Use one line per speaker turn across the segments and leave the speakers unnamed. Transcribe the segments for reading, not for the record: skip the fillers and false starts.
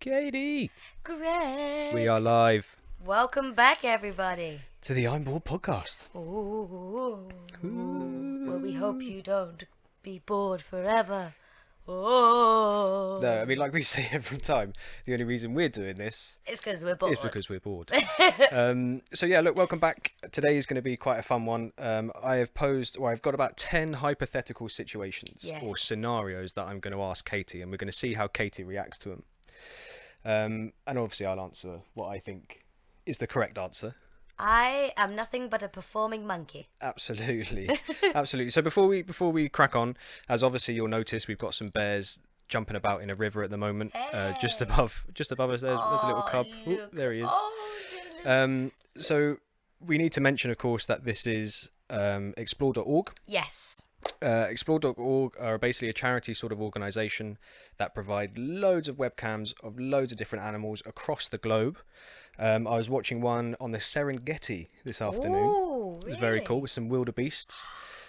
Katie,
Greg.
we are live
Welcome back, everybody.
to the I'm Bored podcast.
Ooh. Well, we hope
Ooh.
you don't be bored forever. Oh.
No, I mean, like we say every time, the only reason we're doing this
It's because we're bored.
is because we're bored. So yeah, look, welcome back. Today is going to be quite a fun one. I've got about 10 hypothetical situations or
Yes.
scenarios that I'm going to ask Katie, and we're going to see how Katie reacts to them. And obviously, I'll answer what I think is the correct answer.
I am nothing but a performing monkey.
Absolutely, absolutely. So before we crack on, as obviously you'll notice, we've got some bears jumping about in a river at the moment. Just
Hey.
above us, there's a little cub. Ooh,
Look.
there he is.
Oh, goodness.
So we need to mention, of course, that this is explore.org.
Yes.
Explore.org are basically a charity sort of organisation that provide loads of webcams of loads of different animals across the globe. I was watching one on the Serengeti this afternoon.
Ooh,
It was very cool
really?
with some wildebeests.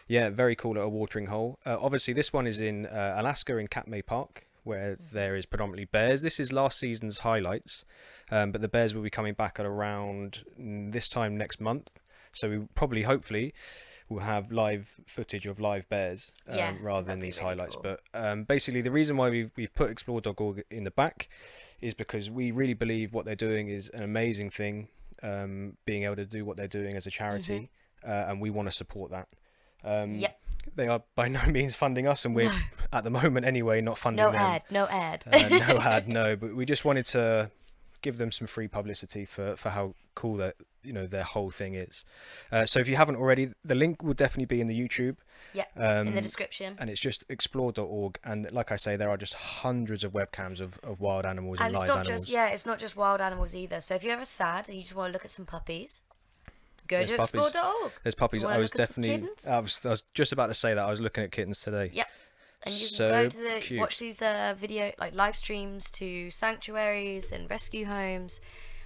Yeah, very cool at a watering hole. Obviously, this one is in Alaska in Katmai Park, where there is predominantly bears. This is last season's highlights, but the bears will be coming back at around this time next month. So we probably, hopefully, will have live footage of live bears
Yeah,
rather than
that'd be
these
really
highlights.
cool.
But basically, the reason why we've put explore.org in the back is because we really believe what they're doing is an amazing thing, being able to do what they're doing as a charity, and we want to support that. Um,
Yep.
they are by no means funding us, and we're
No.
at the moment anyway not funding
No
them.
ad. No ad.
No ad, no. But we just wanted to give them some free publicity for how cool that their whole thing is. So if you haven't already, the link will definitely be in the YouTube.
Yep. In the description.
And it's just explore.org, and like I say, there are just hundreds of webcams of wild animals and
And it's
live
not
animals.
it's not just wild animals either. So if you're ever sad and you just want to look at some puppies, go
There's
to
puppies.
explore.org.
There's puppies.
You
I
wanna
was
look at some
definitely.
kittens?
I was just about to say that. I was looking at kittens today.
Yep. And you can
So
go to the
cute.
watch these video like live streams to sanctuaries and rescue homes,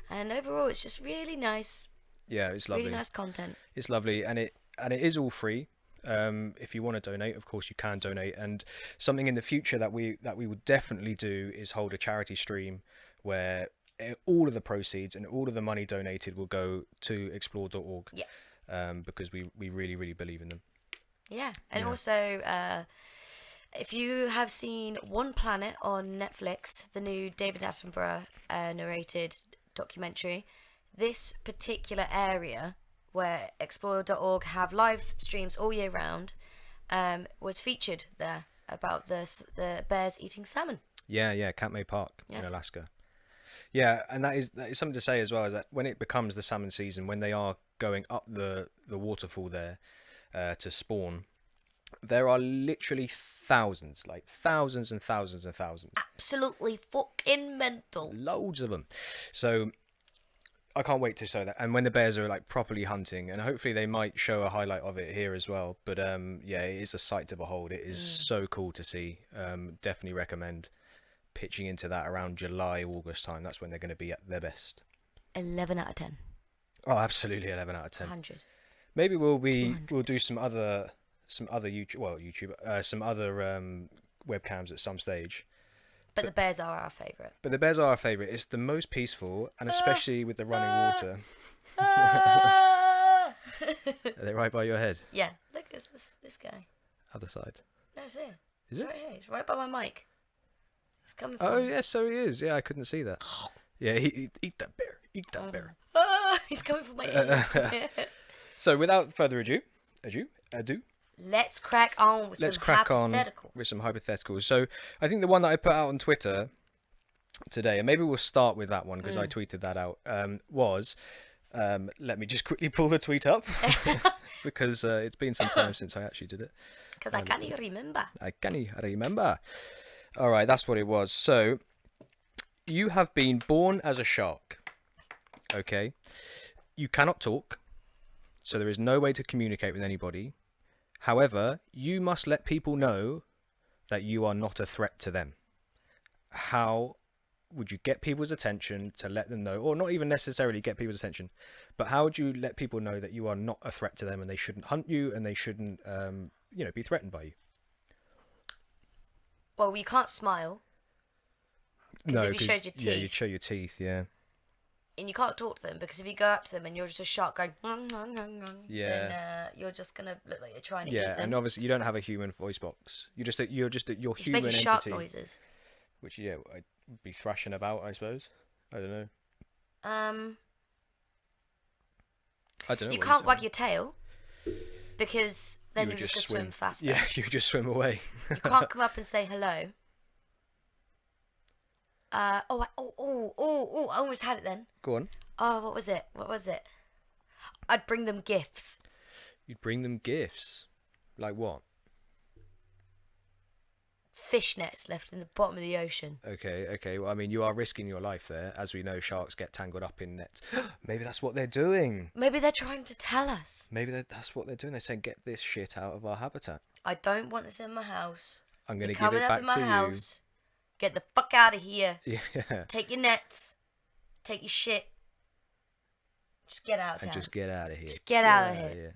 and overall it's just really nice,
Yeah, it's lovely.
really nice content.
It's lovely, and it is all free. If you want to donate, of course you can donate. And something in the future that we would definitely do is hold a charity stream where all of the proceeds and all of the money donated will go to explore.org.
Yeah.
Because we really really believe in them.
Yeah. And
Yeah.
also if you have seen One Planet on Netflix, the new David Attenborough narrated documentary, this particular area where explore.org have live streams all year round was featured there about the bears eating salmon.
Yeah, Katmai Park in
Yeah.
Alaska. Yeah, and that is something to say as well, is that when it becomes the salmon season, when they are going up the waterfall there to spawn, there are literally thousands, like thousands and thousands and thousands,
Absolutely fucking mental.
loads of them. So I can't wait to show that. And when the bears are like properly hunting, and hopefully they might show a highlight of it here as well. But yeah, it is a sight to behold. It is so cool to see. Definitely recommend pitching into that around July, August time. That's when they're going to be at their best.
11 out of 10.
Oh, absolutely, 11 out of 10.
100.
Maybe we'll
200.
do some other some other webcams at some stage.
But the bears are our favourite.
But the bears are our favourite. It's the most peaceful, and especially with the running water.
Ah!
Are they right by your head?
Yeah, look, it's this guy.
Other side.
No, it's here.
Is
It's
it?
right here. It's right by my mic. It's coming from.
Oh, yeah, so he is. Yeah, I couldn't see that. Yeah, eat that bear. Eat that bear.
Ah, he's coming from my ear.
So without further ado,
Let's crack on with
let's
some
crack on
hypotheticals.
with some hypotheticals. So I think the one that I put out on Twitter today, and maybe we'll start with that one because I tweeted that out, was, let me just quickly pull the tweet up because it's been some time since I actually did it.
Because I can't even remember.
I can't remember. All right, that's what it was. So, you have been born as a shark. Okay. You cannot talk, so there is no way to communicate with anybody. However, you must let people know that you are not a threat to them. How would you get people's attention to let them know, or not even necessarily get people's attention, but how would you let people know that you are not a threat to them and they shouldn't hunt you and they shouldn't, be threatened by you?
Well, we can't smile. Because
No,
if you showed your
yeah,
teeth,
you'd show your teeth. Yeah.
and you can't talk to them, because if you go up to them and you're just a shark going,
Yeah.
then you're just gonna look like you're trying to eat
Yeah,
them.
and obviously you don't have a human voice box. You're
You're making
human
shark
entity,
noises.
which yeah, I'd be thrashing about, I suppose. I don't know.
Um,
I don't know
you
what
can't
you
wag your tail because
You
then
would
you're just
just
gonna swim
swim.
faster.
Yeah, you would just swim away.
You can't come up and say hello. I almost had it then.
Go on.
Oh, what was it? What was it? I'd bring them gifts.
You'd bring them gifts. Like what?
Fishnets left in the bottom of the ocean.
Okay. Well, I mean, you are risking your life there. As we know, sharks get tangled up in nets. Maybe that's what they're doing.
Maybe they're trying to tell us.
Maybe that's what they're doing. They're saying, get this shit out of our habitat.
I don't want this in my house.
I'm going to
You're
give
coming
it
up
back
in my
to
house. Get the fuck out of here.
you. Yeah.
Take your nets. Take your shit. Just get out of
And
town.
just get out of here.
Just get out of here.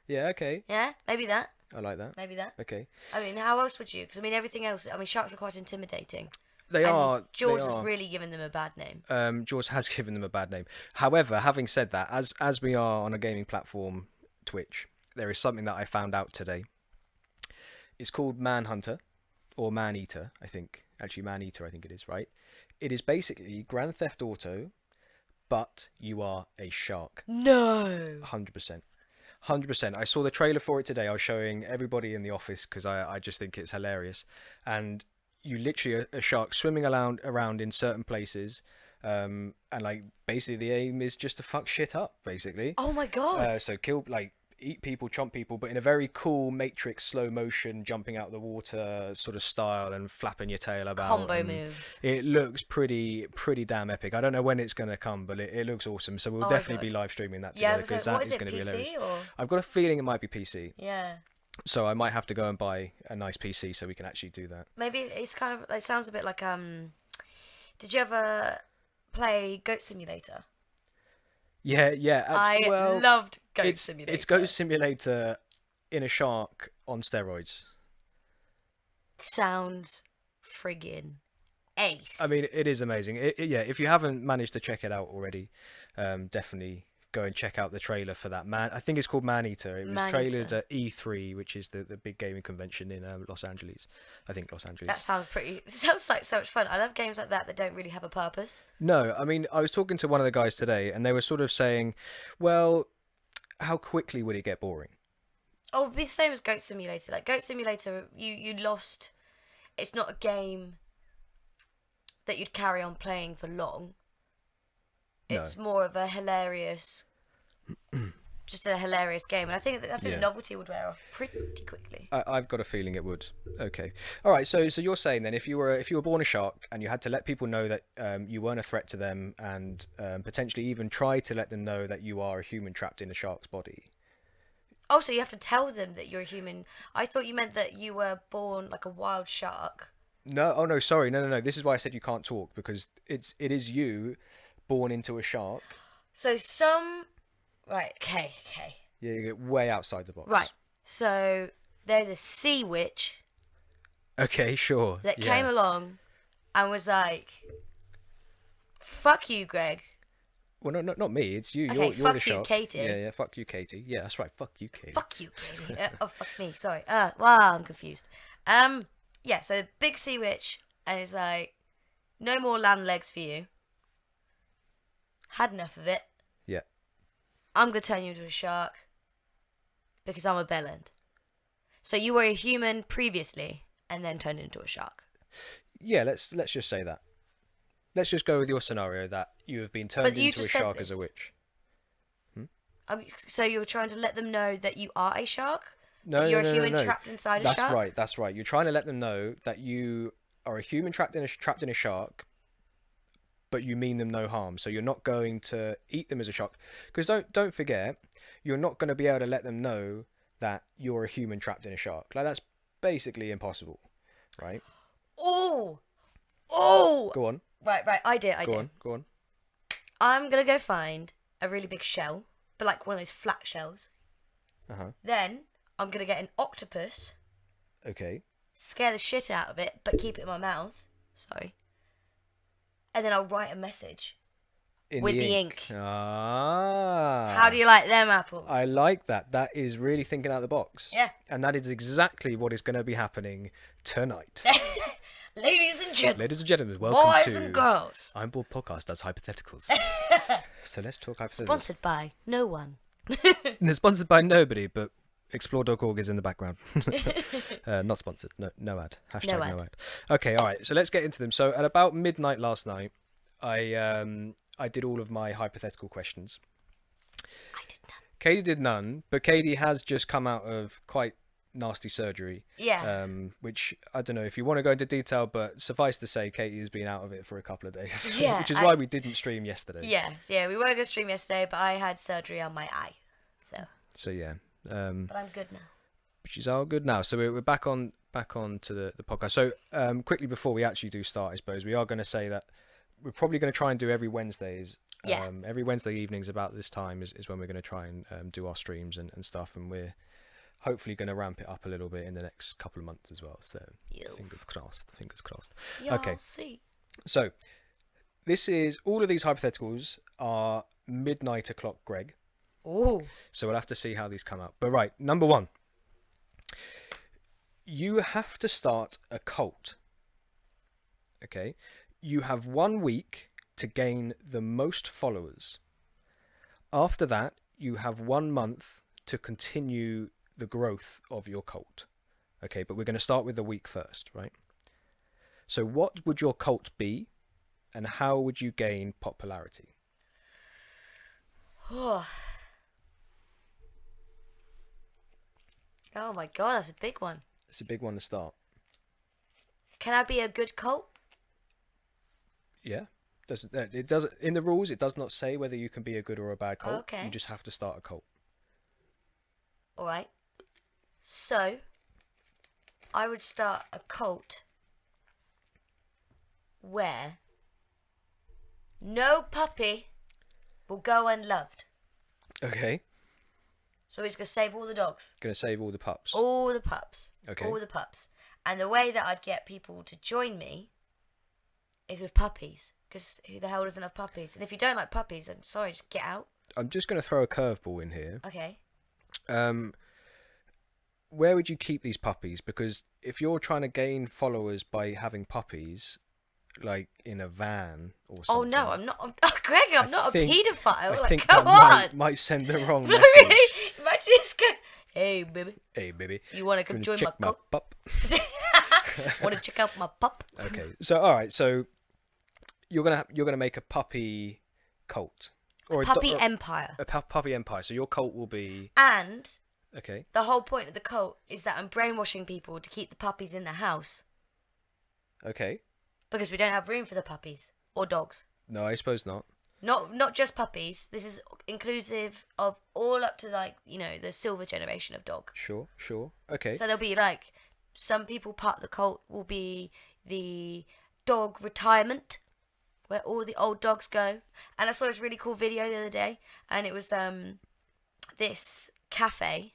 Yeah, okay.
Yeah, maybe that.
I like that.
Maybe that.
Okay.
I mean, how else would you? Because I mean, everything else. I mean, sharks are quite intimidating.
They
And
are.
Jaws
they
has
are.
really given them a bad name.
Jaws has given them a bad name. However, having said that, as we are on a gaming platform, Twitch, there is something that I found out today. It's called Manhunter, or Man-Eater, I think. Actually, Man-Eater, I think it is, right? It is basically Grand Theft Auto, but you are a shark.
No.
100%. 100%. I saw the trailer for it today. I was showing everybody in the office because I just think it's hilarious. And you literally are a shark swimming around in certain places. And like basically the aim is just to fuck shit up, basically.
Oh my god.
So kill, like, eat people, chomp people, but in a very cool Matrix slow motion, jumping out the water sort of style and flapping your tail about.
Combo moves.
It looks pretty damn epic. I don't know when it's going to come, but it looks awesome. So we'll
my
definitely
God.
be live streaming that
Yeah,
together because
what
that
is
is
it,
going to be hilarious.
PC or?
I've got a feeling it might be PC.
Yeah.
So I might have to go and buy a nice PC so we can actually do that.
Maybe it's kind of. It sounds a bit like Did you ever play Goat Simulator?
Yeah.
I
well,
loved Goat Simulator.
It's Goat Simulator in a shark on steroids.
Sounds friggin' ace.
I mean, it is amazing. Yeah, if you haven't managed to check it out already, definitely go and check out the trailer for that. I think it's called Man-Eater. It was trailered at E3, which is the big gaming convention in Los Angeles. I think Los Angeles.
That sounds pretty. It sounds like so much fun. I love games like that don't really have a purpose.
No, I mean, I was talking to one of the guys today, and they were sort of saying, well, how quickly would it get boring?
Oh, it'd be the same as Goat Simulator. Like Goat Simulator, you lost. It's not a game that you'd carry on playing for long. It's more of a hilarious, just a hilarious game, and I think the novelty would wear off pretty quickly.
I've got a feeling it would. Okay, all right. So you're saying then, if you were born a shark and you had to let people know that you weren't a threat to them, and potentially even try to let them know that you are a human trapped in a shark's body.
Oh, so you have to tell them that you're a human. I thought you meant that you were born like a wild shark.
No, oh no, sorry, no. This is why I said you can't talk, because it is you born into a shark.
So right, okay.
Yeah, you get way outside the box.
Right. So there's a sea witch.
Okay, sure.
That came along and was like, "Fuck you, Greg."
Well, no, not me. It's you.
Okay,
you're
fuck
the
you,
shark.
Katie.
Yeah. Fuck you, Katie. Yeah, that's right. Fuck you, Katie.
Fuck you, Katie. Oh, fuck me. Sorry. Wow, I'm confused. Yeah. So big sea witch, and it's like, no more land legs for you. Had enough of it.
Yeah.
I'm gonna turn you into a shark because I'm a bellend. So you were a human previously, and then turned into a shark.
Yeah. Let's just say that. Let's just go with your scenario that you have been turned into a shark as a witch.
So you're trying to let them know that you are a shark?
No,
you're
no,
a human
no.
trapped inside a shark?
That's right. You're trying to let them know that you are a human trapped in a shark, but you mean them no harm. So you're not going to eat them as a shark. Because don't forget, you're not going to be able to let them know that you're a human trapped in a shark. Like, that's basically impossible, right?
Oh!
Go on.
Right, I did.
Go on.
I'm going to go find a really big shell, but like one of those flat shells.
Uh-huh.
Then I'm going to get an octopus.
Okay.
Scare the shit out of it, but keep it in my mouth. Sorry. and then I'll write a message
In
with the ink.
Ah.
How do you like them apples?
I like that. That is really thinking out of the box.
Yeah.
And that is exactly what is going to be happening tonight.
Ladies and gentlemen.
Ladies and gentlemen, welcome
Boys
to
and girls.
I'm Bored Podcast does hypotheticals. So let's talk hypotheticals.
Sponsored by no one.
And sponsored by nobody, but explore.org is in the background. Not sponsored. No ad. Hashtag no ad. Okay, all right. So let's get into them. So at about midnight last night, I did all of my hypothetical questions.
I did none.
Katie did none, but Katie has just come out of quite nasty surgery.
Yeah.
Which I don't know if you want to go into detail, but suffice to say, Katie has been out of it for a couple of days.
Yeah.
Which is why we didn't stream yesterday.
Yes, yeah, we were going to stream yesterday, but I had surgery on my eye.
So yeah.
But I'm good now.
Which is all good now. So we're back on to the podcast. So quickly before we actually do start, I suppose we are going to say that we're probably going to try and do every Wednesdays.
Yeah.
Every Wednesday evenings about this time is when we're going to try and do our streams and stuff, and we're hopefully going to ramp it up a little bit in the next couple of months as well. So fingers crossed. Fingers crossed. Okay.
See.
So all of these hypotheticals are midnight o'clock Greg.
Ooh.
So we'll have to see how these come out. But right, number one. You have to start a cult. Okay? You have 1 week to gain the most followers. After that, you have 1 month to continue the growth of your cult. Okay, but we're going to start with the week first, right? So what would your cult be, and how would you gain popularity?
Oh my god, that's a big one.
It's a big one to start.
Can I be a good cult?
Yeah. It does in the rules. It does not say whether you can be a good or a bad cult.
Okay.
You just have to start a cult.
All right. So, I would start a cult where no puppy will go unloved.
Okay.
So he's gonna save all the dogs.
Gonna save all the pups.
All the pups.
Okay.
All the pups. And the way that I'd get people to join me is with puppies. Because who the hell doesn't have puppies? And if you don't like puppies, I'm sorry, just get out.
I'm just going to throw a curveball in here.
Okay.
Where would you keep these puppies? Because if you're trying to gain followers by having puppies, like in a van or something.
Oh no, I'm not. Greg, I'm not a paedophile.
I think
come
that
on.
might send the wrong message.
Really? Imagine this guy. Hey, baby.
Hey, baby.
You want to come join my cult?
pup?
Want to check out my pup?
Okay. So all right. So you're gonna make a puppy cult or
Puppy empire.
A puppy empire. So your cult will be.
And
Okay.
the whole point of the cult is that I'm brainwashing people to keep the puppies in the house
Okay.
because we don't have room for the puppies or dogs.
No, I suppose not.
Not just puppies. This is inclusive of all up to the silver generation of dog.
Sure. Okay.
So there'll be some people part of the cult will be the dog retirement, where all the old dogs go. And I saw this really cool video the other day, and it was this cafe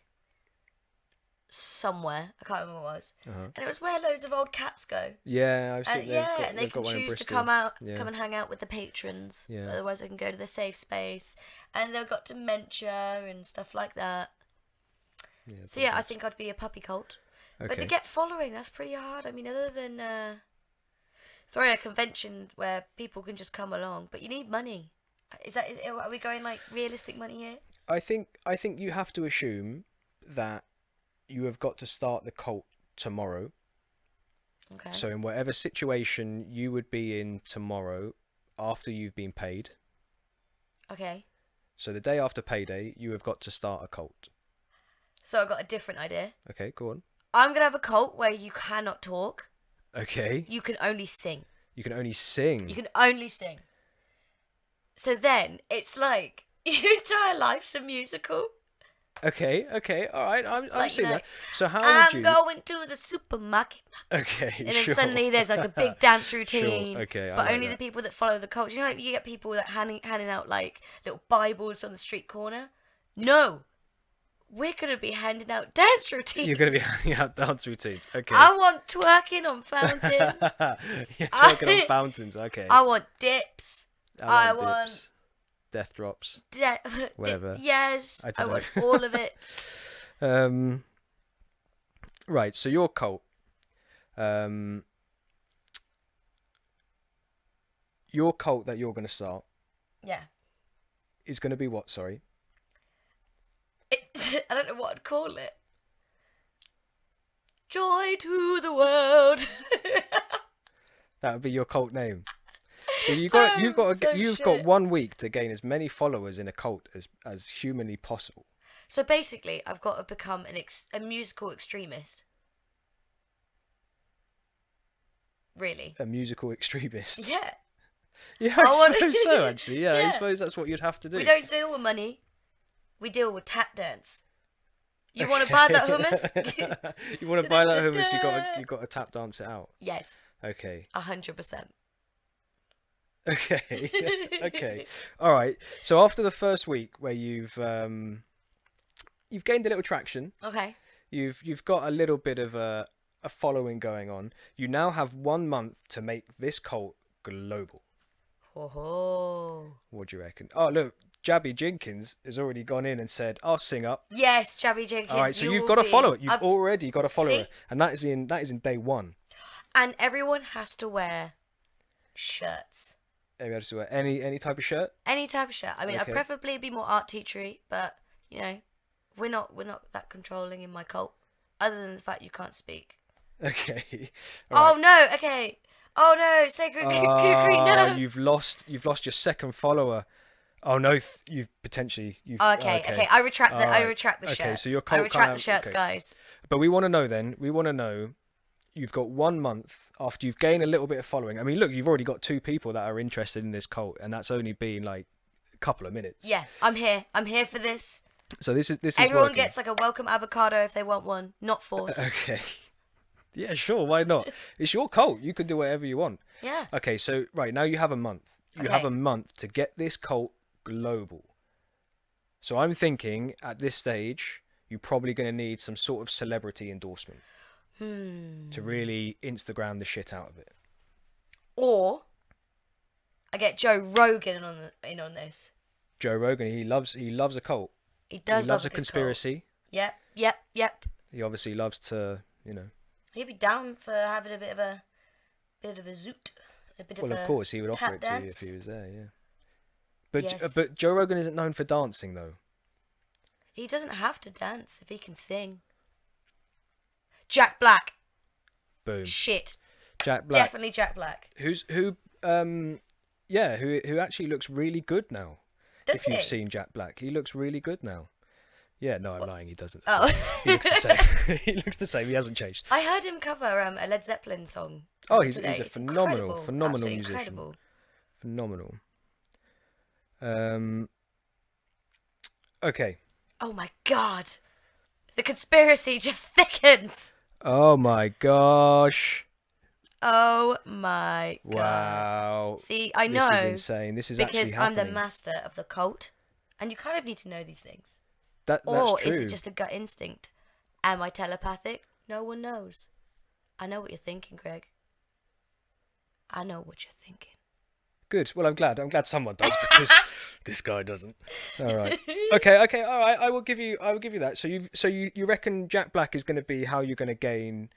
somewhere, I can't remember what it was, and it was where loads of old cats go.
Yeah, I've seen.
And they can choose to come and hang out with the patrons.
Yeah.
Otherwise, they can go to the safe space, and they've got dementia and stuff like that.
Yeah,
So yeah, I think I'd be a puppy cult.
okay.
But to get following, that's pretty hard. I mean, other than throwing a convention where people can just come along, but you need money. Are we going realistic money here?
I think you have to assume that you have got to start the cult tomorrow.
Okay.
So in whatever situation you would be in tomorrow, after you've been paid.
Okay.
So the day after payday, you have got to start a cult.
So I've got a different idea.
Okay, go on.
I'm gonna have a cult where you cannot talk.
Okay.
You can only sing.
You can only sing.
You can only sing. So then it's like your entire life's a musical.
Okay, all right. I'm seeing that. So how
I'm
would you?
going to the supermarket.
Okay,
And then
sure.
suddenly there's a big dance routine.
Sure, okay, I
but
like
only
that.
the people that follow the culture. You get people that handing out little Bibles on the street corner. No. We're gonna be handing out dance routines.
You're going to be handing out dance routines. Okay.
I want twerking on fountains.
You're talking on fountains. Okay.
I want dips.
I
I
like
want
dips. Death drops.
de-
Whatever.
yes,
I
I
don't
want
know.
all of it.
Right. So your cult. Your cult that you're going to start
Yeah.
is going to be what? Sorry.
I don't know what I'd call it. Joy to the world.
That would be your cult name. Well, you've got
shit.
1 week to gain as many followers in a cult as humanly possible.
So basically, I've got to become a musical extremist. Really?
A musical extremist.
Yeah.
Yeah,
I
I
want-
suppose so. Actually, yeah, I
Yeah.
suppose that's what you'd have to do.
We don't deal with money. We deal with tap dance. You want to buy that hummus?
You want to buy that hummus? You got to tap dance it out.
Yes.
Okay.
100%.
Okay. Okay. All right. So after the first week, where you've gained a little traction,
Okay.
you've got a little bit of a following going on. You now have 1 month to make this cult global.
Oh.
What do you reckon? Oh, look, Jabby Jenkins has already gone in and said, "I'll sing up."
Yes, Jabby Jenkins.
All right, so you've
will
got to
be-
follow it. You've
I've-
already got to follow
See?
it, and that is in day one.
And everyone has to wear shirts.
Maybe I just wear any type of shirt.
Any type of shirt. I mean,
Okay.
I'd preferably be more art teachery, but you know, we're not that controlling in my cult. Other than the fact you can't speak.
Okay.
Oh no. Okay. Oh no. Sacred Kukri. No.
You've lost your second follower. Oh no, you've potentially.
Oh, okay. Okay. I retract the. I
Alright.
retract the shirts.
Okay, so your
I
cult
retract
can't
the shirts,
okay.
guys.
But we want to know then. We want to know. You've got 1 month after you've gained a little bit of following. I mean, look, you've already got 2 people that are interested in this cult, and that's only been like a couple of minutes.
Yeah, I'm here. I'm here for this.
So this is
Everyone
working.
gets like a welcome avocado if they want one, not forced.
Okay. Yeah, sure. Why not? It's your cult. You can do whatever you want.
Yeah.
Okay, so right now you have a month. You have
Okay.
a month to get this cult global. So I'm thinking at this stage you're probably going to need some sort of celebrity endorsement to really Instagram the shit out of it.
Or I get Joe Rogan in on this.
Joe Rogan, he loves a cult.
He does
He loves
love
a
good
conspiracy.
cult. Yep.
He obviously loves to,
He'd be down for having a bit of a zoot. A bit
Well,
of
of
a
course he would offer
tap
it to you
dance.
if he was there, yeah. But
Yes.
but Joe Rogan isn't known for dancing though.
He doesn't have to dance if he can sing. Jack Black.
Boom.
Shit.
Jack Black.
Definitely Jack Black.
Who actually looks really good now.
Does
If you've
he?
seen Jack Black, he looks really good now. Yeah, no, I'm lying. He doesn't.
Oh.
He looks the same. He looks the same. He hasn't changed.
I heard him cover a Led Zeppelin song.
Oh, he's
today.
a
It's
phenomenal
incredible. Absolutely
musician.
Incredible.
Phenomenal. Okay.
Oh my god. The conspiracy just thickens.
Oh my gosh.
Oh my god.
Wow.
See, I know.
This is insane. This is
because
actually
I'm the
happening.
master of the cult. And you kind of need to know these things.
That's
Or
true.
is it just a gut instinct? Am I telepathic? No one knows. I know what you're thinking, Greg. I know what you're thinking.
Good. Well, I'm glad. I'm glad someone does because this guy doesn't. All right. Okay. All right. I will give you that. So you reckon Jack Black is going to be how you're going to gain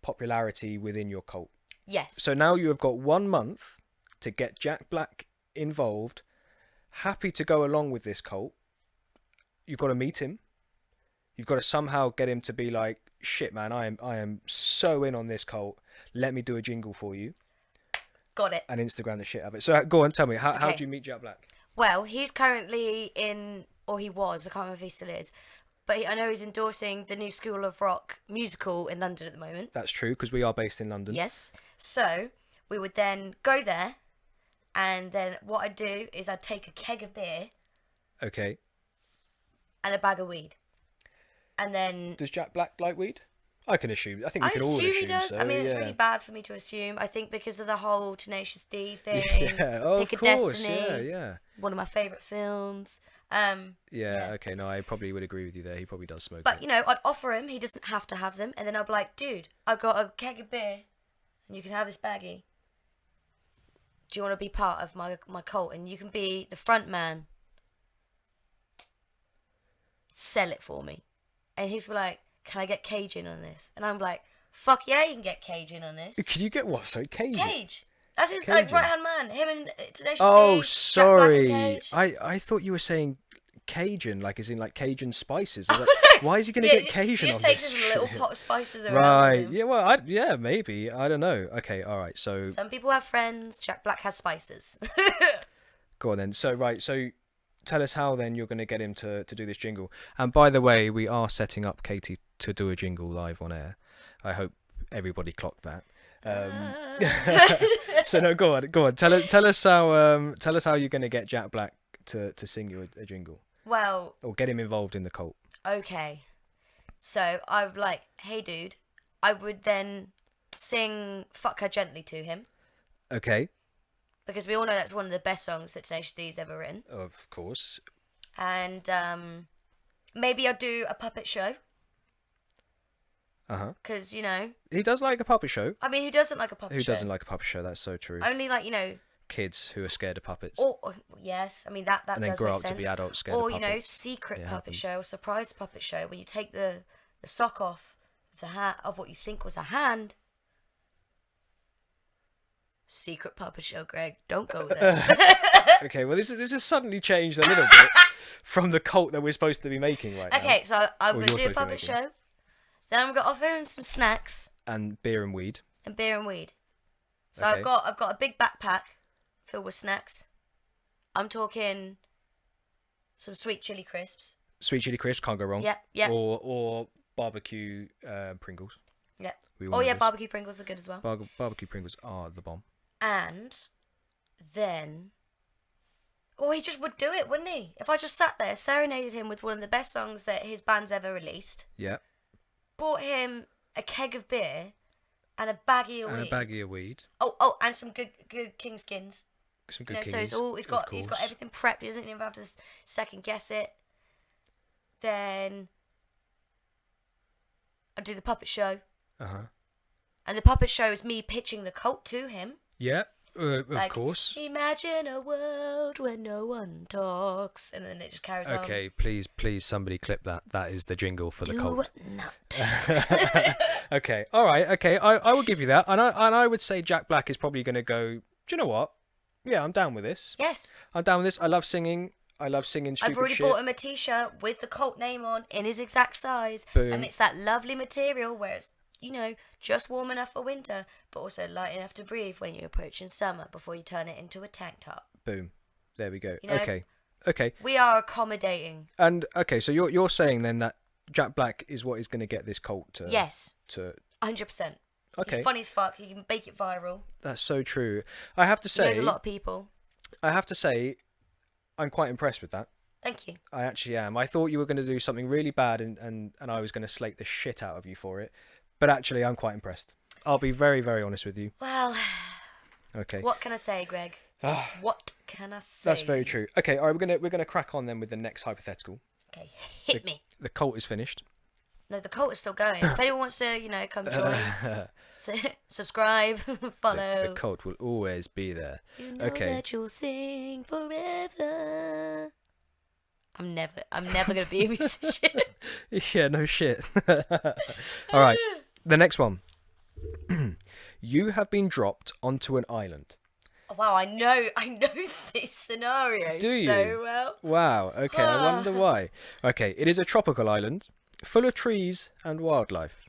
popularity within your cult?
Yes.
So now you have got 1 month to get Jack Black involved. Happy to go along with this cult. You've got to meet him. You've got to somehow get him to be like, shit, man, I am so in on this cult. Let me do a jingle for you.
Got it.
And Instagram the shit out of it. So go on, tell me, how
Okay.
do you meet Jack Black?
Well, he's currently in, or he was, I can't remember if he still is, but I know he's endorsing the new School of Rock musical in London at the moment.
That's true, because we are based in London.
Yes. So we would then go there, and then what I'd do is I'd take a keg of beer
Okay.
and a bag of weed. And then
Does Jack Black like weed? I can assume. I think we
I
can all
assume
assume.
he does.
So,
I mean, it's
yeah.
really bad for me to assume. I think because of the whole Tenacious D thing.
Yeah. Oh,
Pick
of
a
course.
Destiny.
Yeah.
One of my favourite films.
Yeah, okay, no, I probably would agree with you there. He probably does smoke
But
it.
you know, I'd offer him. He doesn't have to have them, and then I'd be like, dude, I got a keg of beer, and you can have this baggie. Do you want to be part of my cult? And you can be the front man. Sell it for me. And he's like, can I get Cajun on this? And I'm like, fuck yeah, you can get Cajun on this.
Could you get what? Sorry, Cajun?
Cage. That's his
Cajun.
right hand man. Him and Tenacious
Oh,
D, Jack Black and
sorry.
Cage.
I thought you were saying Cajun, like as in like Cajun spices. I was like, why is he gonna get Cajun
he
on
just takes
this
his little
shit?
pot of spices around
Right.
with him.
Yeah. Well. Yeah. Maybe. I don't know. Okay. All right. So
Some people have friends. Jack Black has spices.
go on then. So right. So tell us how then you're gonna get him to do this jingle. And by the way, we are setting up Katie to do a jingle live on air. I hope everybody clocked that. So no, go on. Tell us how you're gonna get Jack Black to sing you a jingle
Well,
or get him involved in the cult.
okay. So I would like, hey dude. I would then sing "Fuck Her Gently" to him
Okay.
because we all know that's one of the best songs that Tenacious D's ever written.
Of course.
And maybe I'll do a puppet show because you know,
He does like a puppet show.
I mean, who doesn't like a puppet
Who
show?
doesn't like a puppet show? That's so true.
Only like, you know,
Kids who are scared of puppets.
or yes, I mean that
and then
does
grow
make
up
sense.
to be adults scared
Or
of
you know,
puppets.
secret
It
puppet
happens.
show, surprise puppet show, where you take the sock off of the hat of what you think was a hand. Secret puppet show, Greg. Don't go there.
Okay, well this has suddenly changed a little bit from the cult that we're supposed to be making right now.
Okay, so I'm
Or
gonna
you're
do a
supposed to be
puppet
making.
show. Then I'm gonna offer him some snacks
And beer and weed.
and beer and weed. So
Okay.
I've got a big backpack filled with snacks. I'm talking some sweet chili crisps.
Sweet chili crisps, can't go wrong.
Yep.
Or barbecue Pringles.
Yep.
We all
Oh
know
yeah,
this.
barbecue Pringles are good as well.
Barbecue Pringles are the bomb.
And then, he just would do it, wouldn't he? If I just sat there, serenaded him with one of the best songs that his band's ever released,
Yeah.
bought him a keg of beer and a baggie of
And
weed.
a baggie of weed.
Oh, and some good king skins.
Some
You
good
know, so
kings,
he's
of
got
course.
everything prepped. He doesn't even have to second guess it. Then I do the puppet show,
Uh-huh.
and the puppet show is me pitching the cult to him.
Yeah, of
Like,
course.
Imagine a world where no one talks, and then it just carries on.
Okay, please, somebody clip that. That is the jingle for the
Do
cult.
not.
Okay, all right, okay, I will give you that, and I would say Jack Black is probably going to go. Do you know what? Yeah, I'm down with this.
Yes,
I'm down with this. I love singing. I love singing stupid
I've already
shit.
bought him a T-shirt with the cult name on in his exact size,
Boom.
and it's that lovely material where it's, you know, just warm enough for winter, but also light enough to breathe when you're approaching summer before you turn it into a tank top.
Boom. There we go.
You know,
Okay.
We are accommodating.
And okay, so you're saying then that Jack Black is what is going to get this cult to
Yes,
to
100%.
Okay.
He's funny as fuck. He can make it viral.
That's so true. I have to
He knows
say
a lot of people.
I'm quite impressed with that.
Thank you.
I actually am. I thought you were going to do something really bad and I was going to slate the shit out of you for it. But actually, I'm quite impressed. I'll be very, very honest with you.
Well,
Okay.
what can I say, Greg? What can I say?
That's very true. Okay, all right, we're gonna crack on then with the next hypothetical.
Okay, hit me.
The cult is finished.
No, the cult is still going. If anyone wants to, you know, come join, subscribe, follow.
The cult will always be there.
You know
Okay.
that you'll sing forever. I'm never gonna be a musician.
Yeah, no shit. All right, the next one. You have been dropped onto an island.
Oh, wow, I know this scenario
Do you?
so well.
Wow. Okay, I wonder why. Okay, it is a tropical island full of trees and wildlife.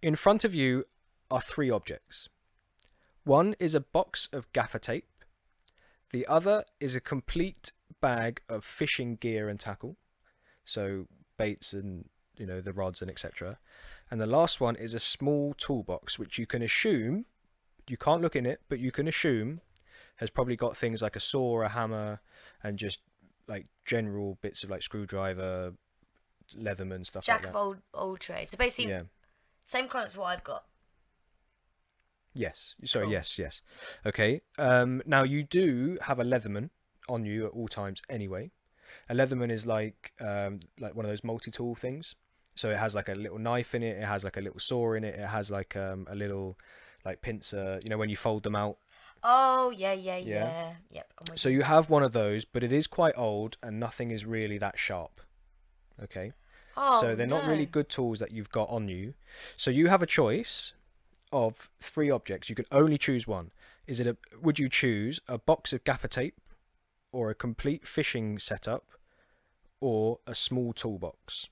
In front of you are three objects. One is a box of gaffer tape. The other is a complete bag of fishing gear and tackle, so baits and the rods and etc. And the last one is a small toolbox, which you can assume, you can't look in it, but you can assume has probably got things like a saw, a hammer, and just like general bits of like screwdriver, Leatherman stuff
Jack
like
of
that.
old trade. So basically,
Yeah.
same kind as what I've got.
Yes. Sorry.
Cool.
Yes. Okay. Now you do have a Leatherman on you at all times anyway. A Leatherman is like one of those multi-tool things. So it has like a little knife in it. It has like a little saw in it. It has like a little like pincer. You know when you fold them out.
Oh, yeah, yeah,
Yeah.
yeah. Yep, I'm with
So
you.
you have one of those, but it is quite old and nothing is really that sharp. Okay. So
Oh,
they're not really
no.
good tools that you've got on you. So you have a choice of three objects. You can only choose one. Would you choose a box of gaffer tape or a complete fishing setup or a small toolbox?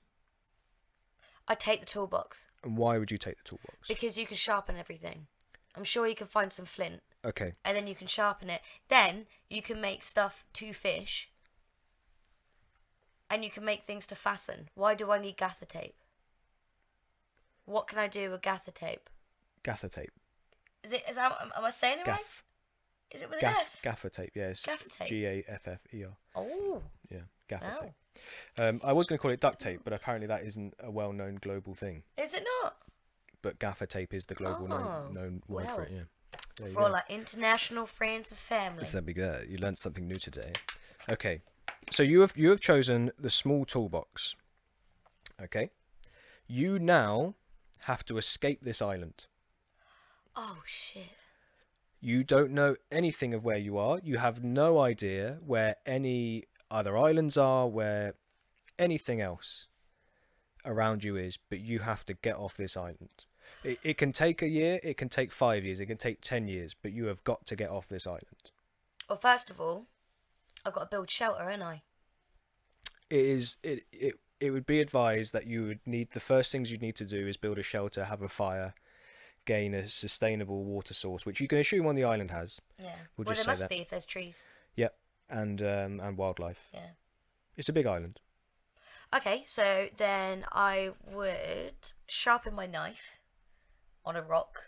I take the toolbox
And why would you take the toolbox?
because you can sharpen everything. I'm sure you can find some flint
Okay.
and then you can sharpen it. Then you can make stuff to fish and you can make things to fasten. Why do I need gaffer tape? What can I do with gaffer tape?
Gaffer tape.
Am I saying it right?
Gaff.
Is it with an F?
Gaffer tape. Yes.
Gaffer tape.
Gafffer.
Oh,
Yeah. Gaffer
wow.
tape. I was going to call it duct tape, but apparently that isn't a well-known global thing.
Is it not?
But gaffer tape is the global
Oh,
known word for
well.
it. Yeah. There you
For all
go.
our international friends and family.
That'd be good. You learned something new today. Okay. So you have chosen the small toolbox. Okay. You now have to escape this island.
Oh, shit.
You don't know anything of where you are. You have no idea where any other islands are, where anything else around you is, but you have to get off this island. It can take a year, it can take 5 years, it can take 10 years, but you have got to get off this island.
Well, first of all, I've got to build shelter, ain't I?
It would be advised that you would need the first things you'd need to do is build a shelter, have a fire, gain a sustainable water source, which you can assume on the island has.
Yeah.
We'll
Well,
just
there
say
must
that.
be if there's trees.
Yep, and wildlife.
Yeah.
It's a big island.
Okay, so then I would sharpen my knife on a rock.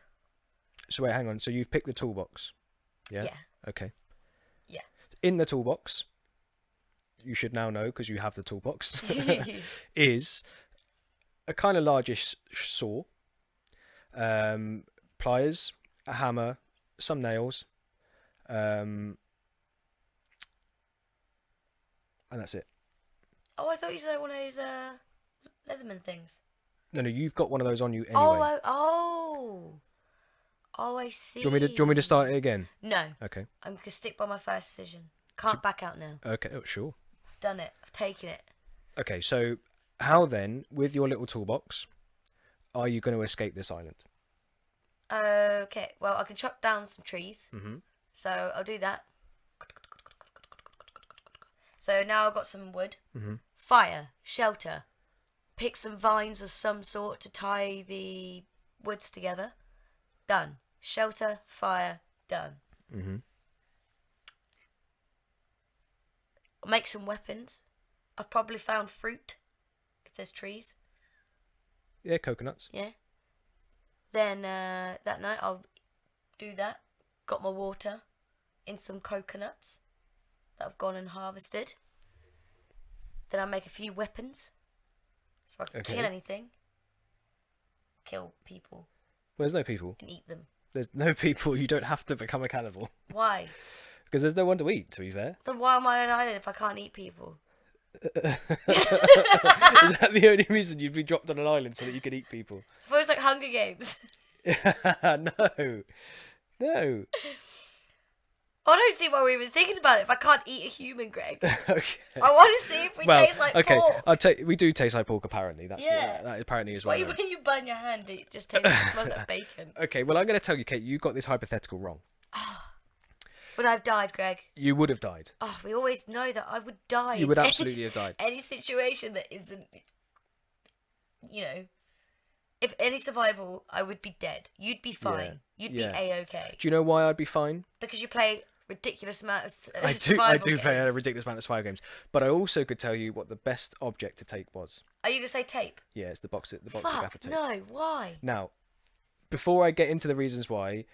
So wait, hang on. So you've picked the toolbox. Yeah.
Yeah.
Okay.
Yeah.
In the toolbox, you should now know because you have the toolbox, is a kind of largish saw, pliers, a hammer, some nails, and that's it.
Oh, I thought you said one of those Leatherman things.
No, you've got one of those on you anyway.
Oh, I see.
Do you want me to start it again?
No,
Okay.
I'm gonna stick by my first decision. Can't back out now.
Okay. Oh, sure.
I've done it. I've taken it.
Okay. So, how then, with your little toolbox, are you going to escape this island?
Okay. Well, I can chop down some trees.
Mm-hmm.
So I'll do that. So now I've got some wood.
Mm-hmm.
Fire, shelter. Pick some vines of some sort to tie the woods together. Done. Shelter, fire, done.
Mm-hmm.
I'll make some weapons. I've probably found fruit, if there's trees.
Yeah, coconuts.
Yeah. Then that night I'll do that. Got my water in some coconuts that I've gone and harvested. Then I'll make a few weapons. So I can
Okay.
kill anything. Kill people
Well, there's no people.
and eat them.
There's no people. You don't have to become a cannibal
Why?
because there's no one to eat. To be fair,
Then why am I on an island if I can't eat people?
is that the only reason you'd be dropped on an island so that you could eat people?
If it was like Hunger Games.
No, no.
I don't see why we're even thinking about it if I can't eat a human, Greg.
Okay.
I want to see if we
Well,
taste like
okay.
pork.
We do taste like pork. Apparently, that's
Yeah.
that apparently is
Why
well known.
when you burn your hand, it just tastes it smells like bacon.
Okay. Well, I'm going to tell you, Kate. You got this hypothetical wrong.
Would I have died, Greg?
You would have died.
Oh, we always know that I would die.
You
in
would
any-
absolutely have died.
Any situation that isn't, you know, if any survival, I would be dead. You'd be fine. You'd
yeah.
be a-okay.
Do you know why I'd be fine?
Because you play ridiculous amount of
I
survival
do play a
games.
ridiculous amount of survival games, but I also could tell you what the best object to take was.
Are you going to say tape?
Yeah, it's the box of gaffer
Fuck,
tape.
no. Why?
Now, before I get into the reasons why,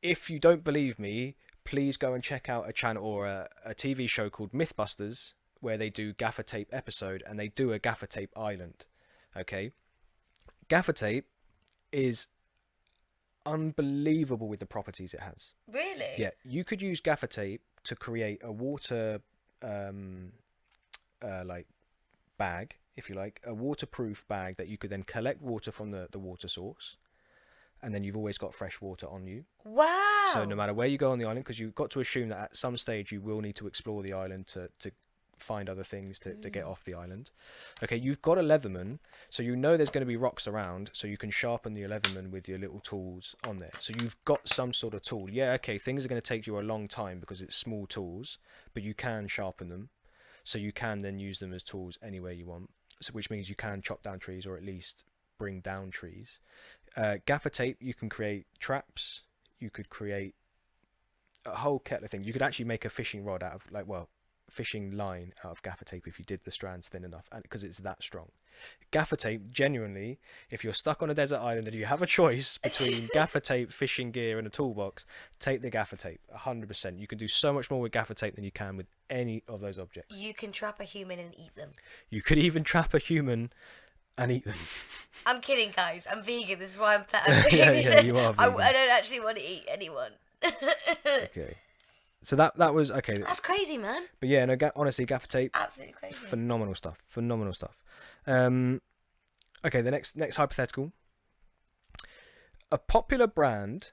if you don't believe me, please go and check out a channel or a TV show called Mythbusters, where they do gaffer tape episode, and they do a gaffer tape island. Okay, gaffer tape is unbelievable with the properties it has.
Really?
Yeah, you could use gaffer tape to create a water like bag, if you like, a waterproof bag that you could then collect water from the water source, and then you've always got fresh water on you.
Wow.
So no matter where you go on the island, because you've got to assume that at some stage you will need to explore the island to find other things to get off the island. Okay, you've got a Leatherman, so you know there's going to be rocks around, so you can sharpen the Leatherman with your little tools on there. So you've got some sort of tool. Yeah, okay, things are going to take you a long time because it's small tools, but you can sharpen them. So you can then use them as tools anywhere you want, so which means you can chop down trees or at least bring down trees. Gaffer tape, you can create traps. You could create a whole kettle of things. You could actually make a fishing rod out of, fishing line out of gaffer tape if you did the strands thin enough, and because it's that strong. Gaffer tape, genuinely, if you're stuck on a desert island and you have a choice between gaffer tape, fishing gear, and a toolbox, take the gaffer tape. 100%. You can do so much more with gaffer tape than you can with any of those objects.
You can trap a human and eat them.
You could even trap a human and eat them.
I'm kidding, guys. I'm vegan. This is why I'm
yeah, you are vegan.
I don't actually want to eat anyone.
Okay. So that was okay.
That's crazy, man.
But yeah, no, honestly, gaffer tape,
Absolutely crazy.
phenomenal stuff. Phenomenal stuff. Okay, the next hypothetical. A popular brand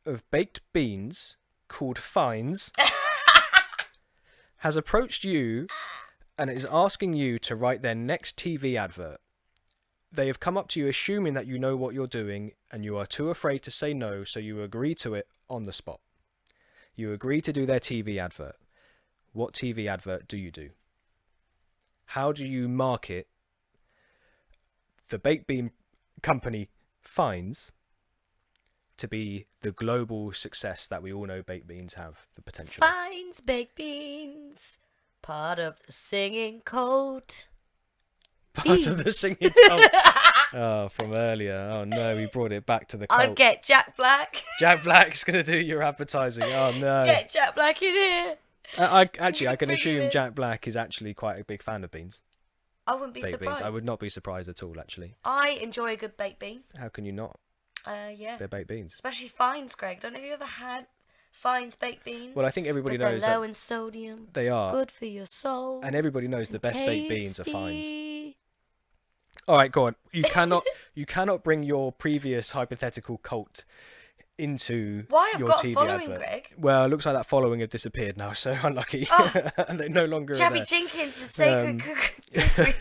of baked beans called Fines has approached you and is asking you to write their next TV advert. They have come up to you assuming that you know what you're doing and you are too afraid to say no, so you agree to it on the spot. You agree to do their TV advert. What TV advert do you do? How do you market the baked bean company Fines to be the global success that we all know baked beans have the potential of?
Fines baked beans, part of the singing cult.
Part of the singing cult. Oh, from earlier. Oh no, we brought it back to the cult.
I'd get Jack Black.
Jack Black's gonna do your advertising. Oh no.
Get Jack Black in here.
I can
Bring
assume
him in.
Jack Black is actually quite a big fan of beans.
I wouldn't be
Baked
surprised.
beans. I would not be surprised at all, actually.
I enjoy a good baked bean.
How can you not?
Yeah.
They're baked beans.
Especially Fines, Greg. Don't know if you ever had Fines baked beans.
Well, I think everybody
But
knows
they're low
that
in sodium.
they are,
Good for your soul.
and everybody knows the best baked beans are Fines.
tasty.
All right, go on. You cannot bring your previous hypothetical cult into
Why? I've
your
got a
TV
following,
advert.
Greg.
Well, it looks like that following have disappeared now, so unlucky.
Oh.
And they're no longer
Jabby
there.
Jenkins, the sacred cookery.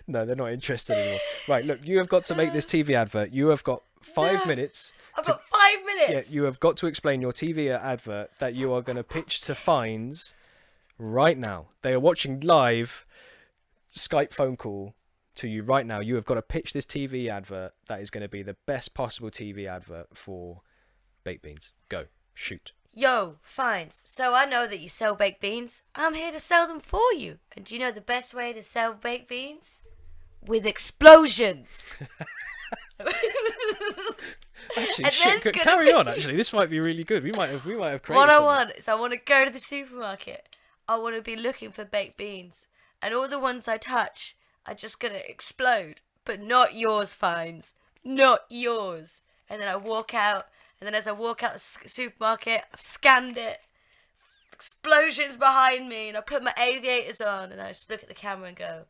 No, they're not interested anymore. Right, look, you have got to make this TV advert. You have got 5 minutes.
I've got 5 minutes.
Yeah, you have got to explain your TV advert that you are going to pitch to Fines right now. They are watching live Skype phone call to you right now. You have got to pitch this TV advert that is going to be the best possible TV advert for baked beans. Go, shoot.
Yo, Fines. So I know that you sell baked beans. I'm here to sell them for you. And do you know the best way to sell baked beans? With explosions.
Actually,
And
shit,
there's gonna
carry
be-
on. Actually, this might be really good. We might have created
What I
something.
want is I want to go to the supermarket. I want to be looking for baked beans. And all the ones I touch are just going to explode. But not yours, Fines. Not yours. And then I walk out. And then as I walk out the supermarket, I've scanned it. Explosions behind me. And I put my aviators on. And I just look at the camera and go,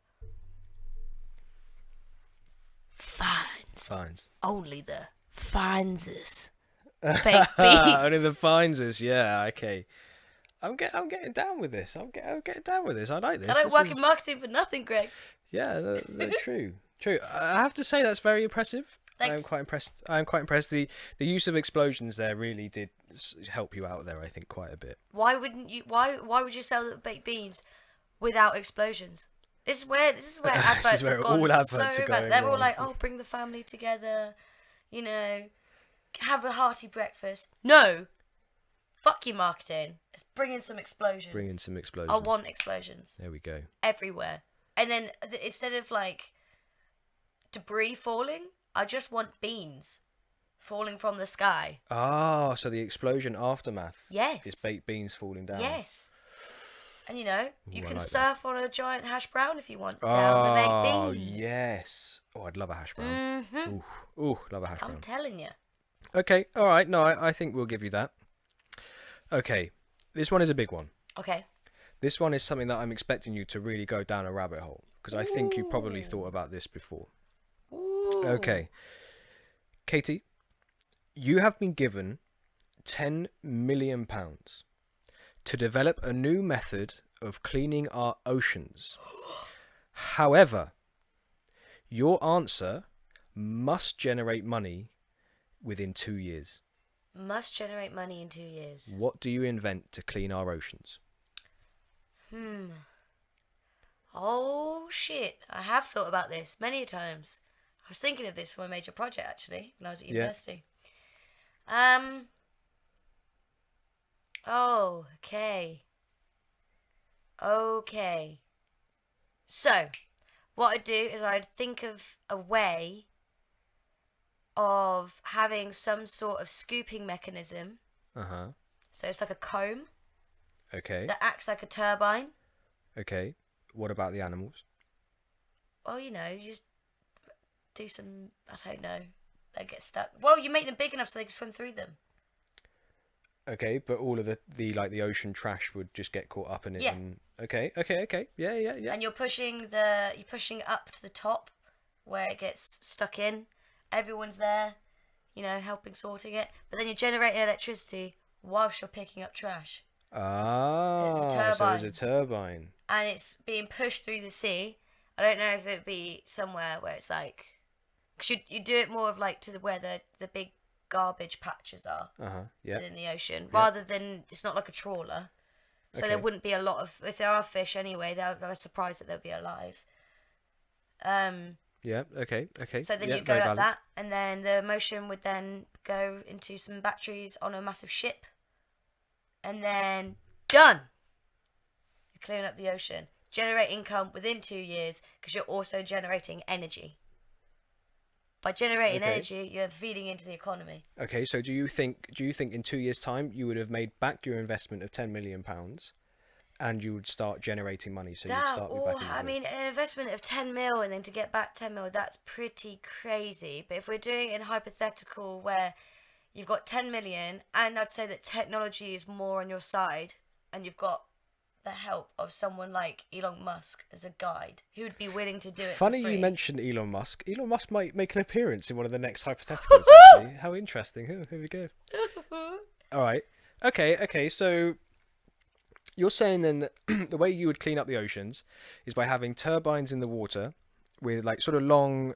Fines.
Fines.
Only the Fineses. Baked beans.
Only the Fineses. Yeah, okay. I'm getting down with this. I'm getting down with this. I like this.
I don't
This
work
is-
in marketing for nothing, Greg.
Yeah, they're true. True. I have to say that's very impressive. I am
Thanks.
quite impressed. I am quite impressed. The use of explosions there really did help you out there. I think quite a bit.
Why wouldn't you? Why would you sell the baked beans without explosions? This is where adverts
where
have gone
all adverts
so
are
bad.
going
They're all
wrong.
like, "Oh, bring the family together," you know, have a hearty breakfast. No, fuck your marketing. Let's bring in some explosions.
Bring in some explosions.
I want explosions
There we go.
everywhere, and then instead of like debris falling, I just want beans falling from the sky.
Ah, so the explosion aftermath
Yes.
is baked beans falling down.
Yes. And you know, you
Ooh, I
can
like
surf on a giant hash brown if you want down the
Oh
baked beans.
yes. Oh, I'd love a hash brown.
Mm-hmm.
Ooh, love a hash brown.
I'm telling you.
Okay, all right. No, I think we'll give you that. Okay, this one is a big one.
Okay.
This one is something that I'm expecting you to really go down a rabbit hole, because I think you probably thought
Ooh.
about this before.
Ooh.
Okay, Katie, you have been given £10 million to develop a new method of cleaning our oceans. However, your answer must generate money within 2 years.
Must generate money in 2 years.
What do you invent to clean our oceans?
Oh shit! I have thought about this many times. I was thinking of this for my major project actually when I was at
Yeah.
university. Oh, okay. Okay. So, what I'd do is I'd think of a way of having some sort of scooping mechanism.
Uh-huh.
So it's like a comb
Okay.
that acts like a turbine.
Okay. What about the animals?
Well, you just do some, I don't know, they get stuck. Well, you make them big enough so they can swim through them.
Okay, but all of the ocean trash would just get caught up in it.
Yeah.
And okay. Yeah.
And you're pushing up to the top where it gets stuck in. Everyone's there, helping sorting it. But then you're generating electricity whilst you're picking up trash. It's a
So
turbine.
it's a turbine.
And it's being pushed through the sea. I don't know if it'd be somewhere where it's like, because you do it more of like to where the big garbage patches are.
Yeah.
In the ocean, rather than it's not like a trawler, so there wouldn't be a lot of, if there are fish anyway, they're surprised that they'll be alive.
Yeah. Okay.
So then
yeah,
you go
very
like
valid.
that, and then the motion would then go into some batteries on a massive ship, and then done. You're clearing up the ocean, generate income within 2 years because you're also generating energy. By generating energy, you're feeding into the economy.
Okay, so do you think in 2 years' time you would have made back your investment of £10 million, and you would start generating money? So you'd start me back in the
I
blue?
mean, an investment of 10 mil and then to get back 10 mil, that's pretty crazy. But if we're doing it in hypothetical where you've got 10 million, and I'd say that technology is more on your side, and you've got the help of someone like Elon Musk as a guide who would be willing to do it
Funny
for free.
you mentioned Elon Musk. Elon Musk might make an appearance in one of the next hypotheticals, actually. How interesting. Here we go. All right. Okay. So you're saying then that the way you would clean up the oceans is by having turbines in the water with like sort of long,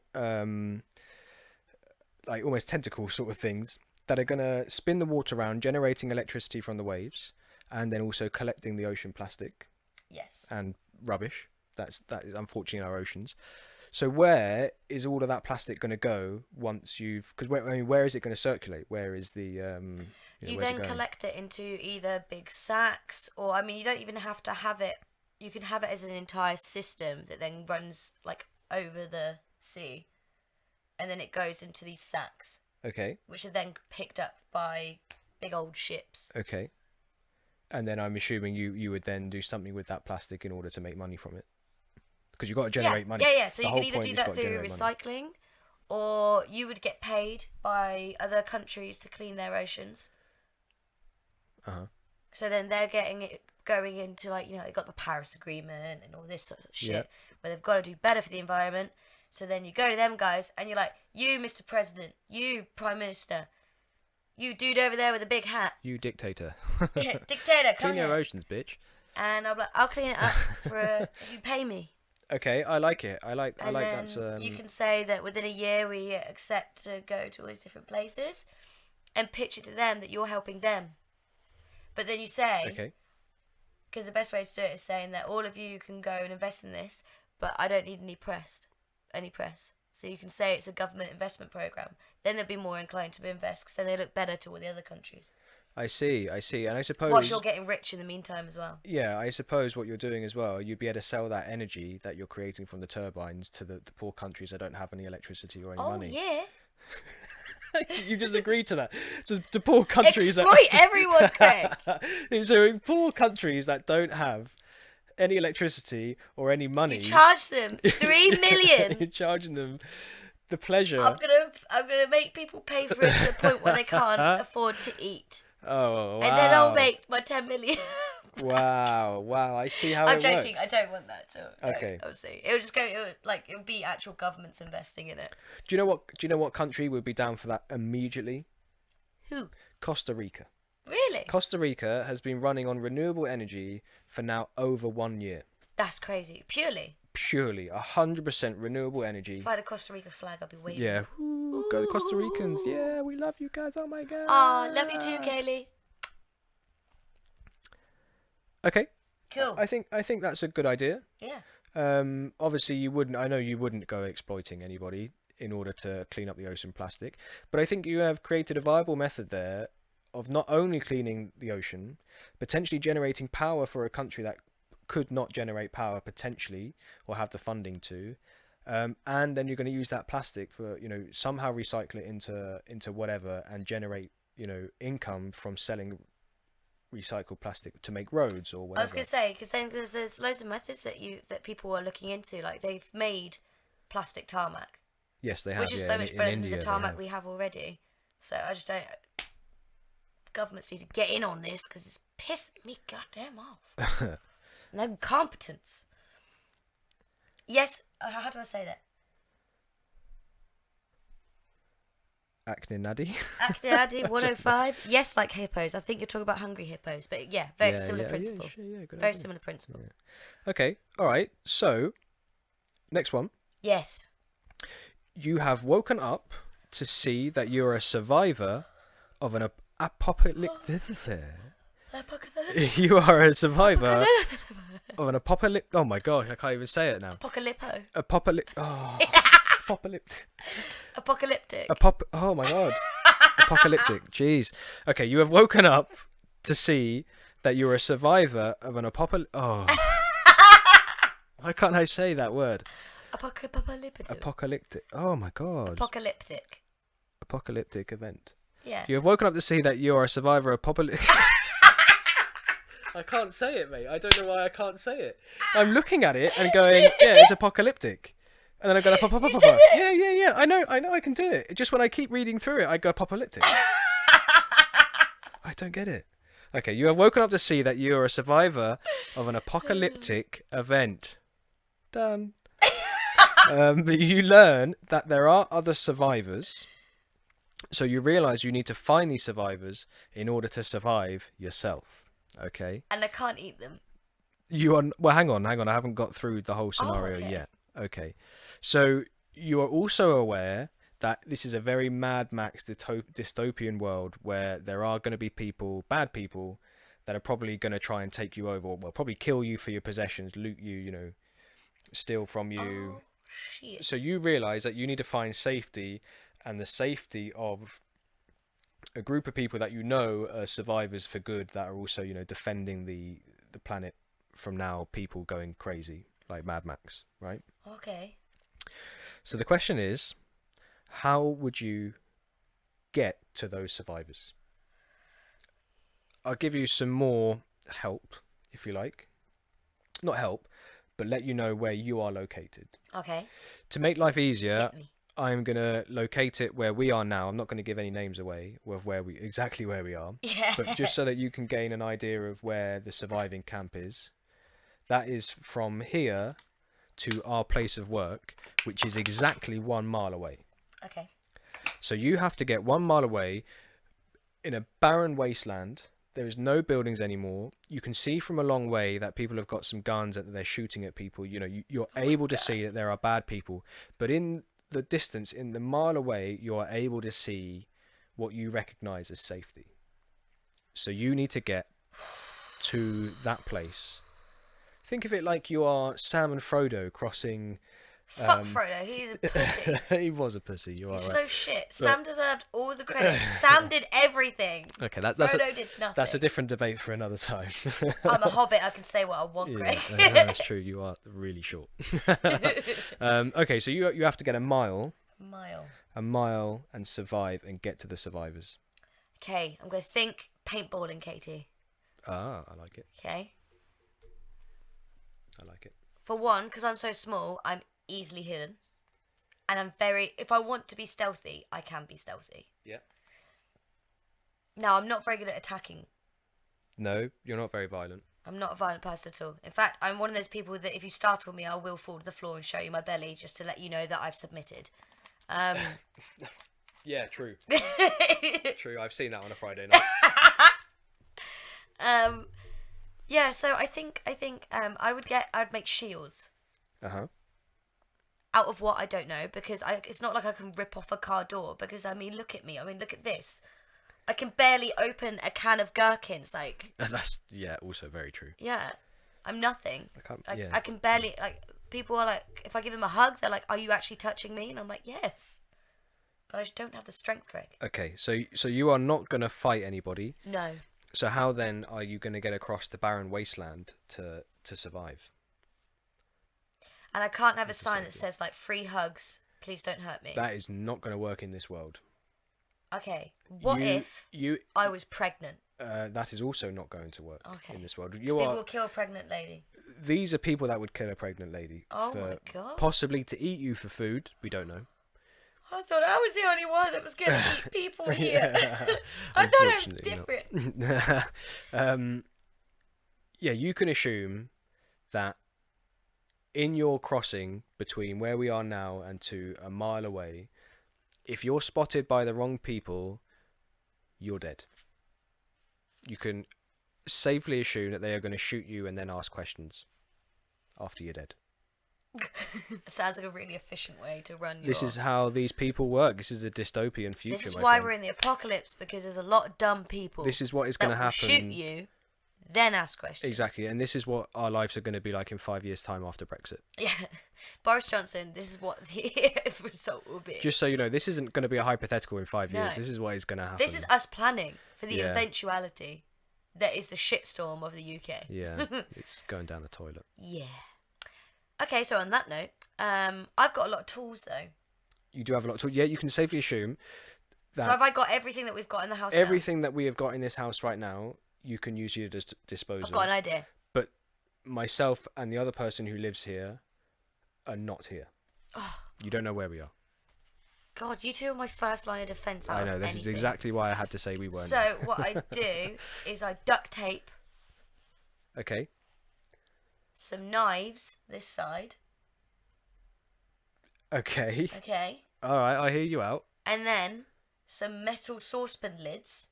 like almost tentacle sort of things that are going to spin the water around, generating electricity from the waves, and then also collecting the ocean plastic
Yes.
and rubbish that is unfortunately in our oceans. So where is all of that plastic going to go once you've? Because where is it going to circulate? Where is the?
You
where's it
then
going?
collect it into either big sacks, or I mean, you don't even have to have it. You can have it as an entire system that then runs like over the sea, and then it goes into these sacks,
Okay.
which are then picked up by big old ships.
Okay. And then I'm assuming you would then do something with that plastic in order to make money from it, because you've got to generate money.
Yeah. So
The
you
whole
can either
point
do
is
that
got to
through
generate money.
recycling, or you would get paid by other countries to clean their oceans. So then they're getting it going into like, they've got the Paris Agreement and all this sort of shit where they've got to do better for the environment. So then you go to them guys and you're like, you Mr. President, you Prime Minister, you dude over there with a big hat.
You dictator.
Dictator, come
Clean your
here.
oceans, bitch.
And I'm like, I'll clean it up if you pay me.
Okay, I like it. I like
And then
that's.
you can say that within a year we accept to go to all these different places and pitch it to them that you're helping them. But then you say,
Okay.
because the best way to do it is saying that all of you can go and invest in this, but I don't need any press. So you can say it's a government investment program. Then they'll be more inclined to invest because then they look better to all the other countries.
I see. And I suppose.
Whilst you're getting rich in the meantime as well.
Yeah, I suppose what you're doing as well, you'd be able to sell that energy that you're creating from the turbines to the poor countries that don't have any electricity or any money.
Oh, yeah.
You just agreed to that. So to poor countries
Exploit everyone, Craig.
So poor countries that don't have any electricity or any money.
You charge them 3 million.
You're charging them the pleasure.
I'm gonna make people pay for it to the point where they can't afford to eat.
Oh, wow.
And then I'll make my 10 million.
Wow. I see how
I'm
it
joking.
works.
I don't want that to.
Okay.
Obviously, it would just go. It would be actual governments investing in it.
Do you know what? Do you know what country would be down for that immediately?
Who?
Costa Rica.
Really?
Costa Rica has been running on renewable energy for now over 1 year.
That's crazy. Purely.
Purely 100% renewable energy.
If I had a Costa Rica flag, I'd be waving.
Yeah.
it.
Ooh, go the Costa Ricans. Yeah, we love you guys. Oh my god.
Aw, love you too, Kaylee.
Okay.
Cool.
I think that's a good idea.
Yeah.
Obviously you wouldn't. I know you wouldn't go exploiting anybody in order to clean up the ocean plastic, but I think you have created a viable method there of not only cleaning the ocean, potentially generating power for a country that could not generate power potentially or have the funding to, and then you're going to use that plastic for somehow recycle it into whatever and generate income from selling recycled plastic to make roads or whatever.
I was gonna say because then there's loads of methods that people are looking into. Like they've made plastic tarmac,
Yes, they have.
which is
yeah,
so
in
much better than
India,
the
they
tarmac
have.
we have already. So I just don't. Governments need to get in on this because it's pissing me goddamn off. No competence. Yes. How do I say that?
Acne Nadi.
Acne 105. Yes, like hippos. I think you're talking about hungry hippos, but yeah, very
Yeah,
similar
yeah,
principle.
Yeah, sure, yeah, good
Very
idea.
similar principle.
Yeah. Okay, all right. So, next one.
Yes.
You have woken up to see that you're a survivor of an apocalyptic. You are a survivor of an apocalyptic. Oh my gosh, I can't even say it now.
Apocalypto.
Apocalyptic. Oh, apocalyptic.
Apocalyptic.
Oh my god. Apocalyptic. Jeez. Okay, you have woken up to see that you're a survivor of an Oh. Why can't I say that word? Apocalyptic. Oh my god.
Apocalyptic.
Apocalyptic event.
Yeah.
You have woken up to see that you are a survivor of apocalyptic. I can't say it, mate. I don't know why I can't say it. I'm looking at it and going, yeah, it's apocalyptic. And then I go, yeah. I know, I can do it. Just when I keep reading through it, I go apocalyptic. I don't get it. Okay, you have woken up to see that you are a survivor of an apocalyptic event. Done. You learn that there are other survivors. So you realise you need to find these survivors in order to survive yourself. Okay?
And I can't eat them.
You are... Well, hang on. I haven't got through the whole scenario
okay.
yet. Okay. So you are also aware that this is a very Mad Max dystopian world where there are going to be bad people, that are probably going to try and take you over, or well, probably kill you for your possessions, loot you, steal from you.
Oh, shit.
So you realise that you need to find safety, and the safety of a group of people that are survivors for good, that are also defending the planet from now people going crazy like Mad Max, right?
Okay.
So the question is, how would you get to those survivors? I'll give you some more help if you like. Not help, but let you know where you are located.
Okay.
To make life easier,
Hit me.
I'm going to locate it where we are now. I'm not going to give any names away of exactly where we are.
Yeah.
But just so that you can gain an idea of where the surviving camp is. That is from here to our place of work, which is exactly 1 mile away.
Okay.
So you have to get 1 mile away in a barren wasteland. There is no buildings anymore. You can see from a long way that people have got some guns and they're shooting at people. You're able to see that there are bad people. But in the distance, in the mile away, you are able to see what you recognize as safety. So you need to get to that place. Think of it like you are Sam and Frodo crossing...
Fuck Frodo, he's a pussy.
He was a pussy, you are
He's
right.
so shit. Sam deserved all the credit. Sam did everything.
Okay,
Frodo did nothing.
that's a different debate for another time.
I'm a hobbit, I can say what I want, Greg.
Yeah, that's true, you are really short. Okay, so you have to get a mile and survive and get to the survivors.
Okay, I'm going to think paintballing, Katie.
Ah, I like it.
Okay.
I like it.
For one, because I'm so small, I'm easily hidden. And if I want to be stealthy, I can be stealthy.
Yeah.
Now, I'm not very good at attacking.
No, you're not very violent.
I'm not a violent person at all. In fact, I'm one of those people that if you startle me, I will fall to the floor and show you my belly just to let you know that I've submitted.
Yeah, true. True. I've seen that on a Friday night.
Yeah, so I think I'd make shields.
Uh-huh.
Out of what I don't know, because it's not like I can rip off a car door, because I mean look at me. I mean look at this. I can barely open a can of gherkins, like
That's also very true.
yeah. I'm nothing.
I can't.
Like
Yeah.
I can barely like people are like if I give them a hug, they're like, "Are you actually touching me?" And I'm like, "Yes." But I just don't have the strength, Greg.
Okay, so you are not gonna fight anybody.
No.
So how then are you gonna get across the barren wasteland to survive?
And I can't have a
That's a
sign that
safety.
says like free hugs, please don't hurt me.
That is not gonna work in this world.
Okay. What if
you?
I was pregnant?
That is also not going to work
Okay.
in this world.
People will kill a pregnant lady.
These are people that would kill a pregnant lady.
Oh
for
my God.
Possibly to eat you for food. We don't know.
I thought I was the only one that was going to eat people here.
Yeah.
I thought it was
Unfortunately
different.
Yeah, you can assume that in your crossing between where we are now and to a mile away, if you're spotted by the wrong people, you're dead. You can safely assume that they are going to shoot you and then ask questions after you're dead.
Sounds like a really efficient way to run your...
This is how these people work. This is a dystopian future.
This is
my
why
friend.
we're in the apocalypse, because there's a lot of dumb people.
This is what is
that
going to
will
happen.
shoot you, then ask questions.
Exactly, and this is what our lives are going to be like in 5 years' time after Brexit.
Yeah. Boris Johnson, this is what the result will be.
Just so you know, this isn't going to be a hypothetical in 5 years.
No.
This is what is going to happen.
This is us planning for the
Yeah.
eventuality that is the shitstorm of the UK.
Yeah, it's going down the toilet.
Yeah. Okay, so on that note, I've got a lot of tools though.
You do have a lot to... Yeah, you can safely assume that
So have I got everything that we've got in the house now?
everything that we have got in this house right now, you can use your disposal.
I've got an idea.
But myself and the other person who lives here are not here.
Oh,
You don't know where we are.
God, you two are my first line of defence out
I know,
of
this is
anything.
exactly why I had to say we weren't.
So what I do is I duct tape
Okay.
some knives this side,
Okay.
okay?
All right, I hear you out.
And then some metal saucepan lids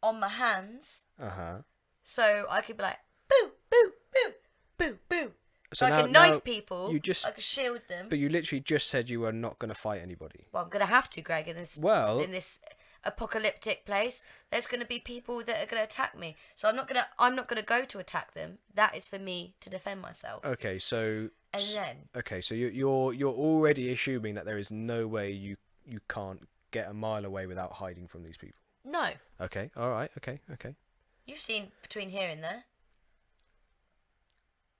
on my hands,
Uh-huh.
so I could be like, boo, boo, boo, boo, boo. So I
now-
can knife
now
people,
you just-
I can shield them.
But you literally just said you were not going to fight anybody.
Well, I'm going to have to, Greg, in this
Well-
apocalyptic place. There's going to be people that are going to attack me. So I'm not going to go to attack them. That is for me to defend myself.
Okay, so...
And then
Okay, so you're already assuming that there is no way you can't get a mile away without hiding from these people.
no,
Okay, all right, okay.
you've seen between here and there.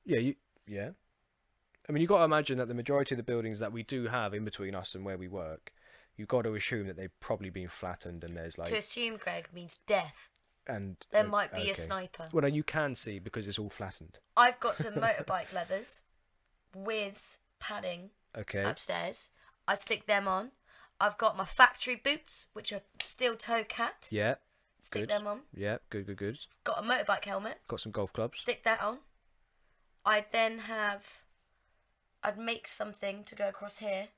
Yeah. I mean, you've got to imagine that the majority of the buildings that we do have in between us and where we work, you've got to assume that they've probably been flattened and there's like...
To assume, Greg, means death.
and
There might be a
okay.
sniper.
Well, no, you can see because it's all flattened.
I've got some motorbike leathers with padding
Okay.
upstairs. I stick them on. I've got my factory boots, which are steel toe capped.
Yeah.
Stick
Good.
them on.
Yeah, good.
Got a motorbike helmet.
Got some golf clubs.
Stick that on. I'd make something to go across here,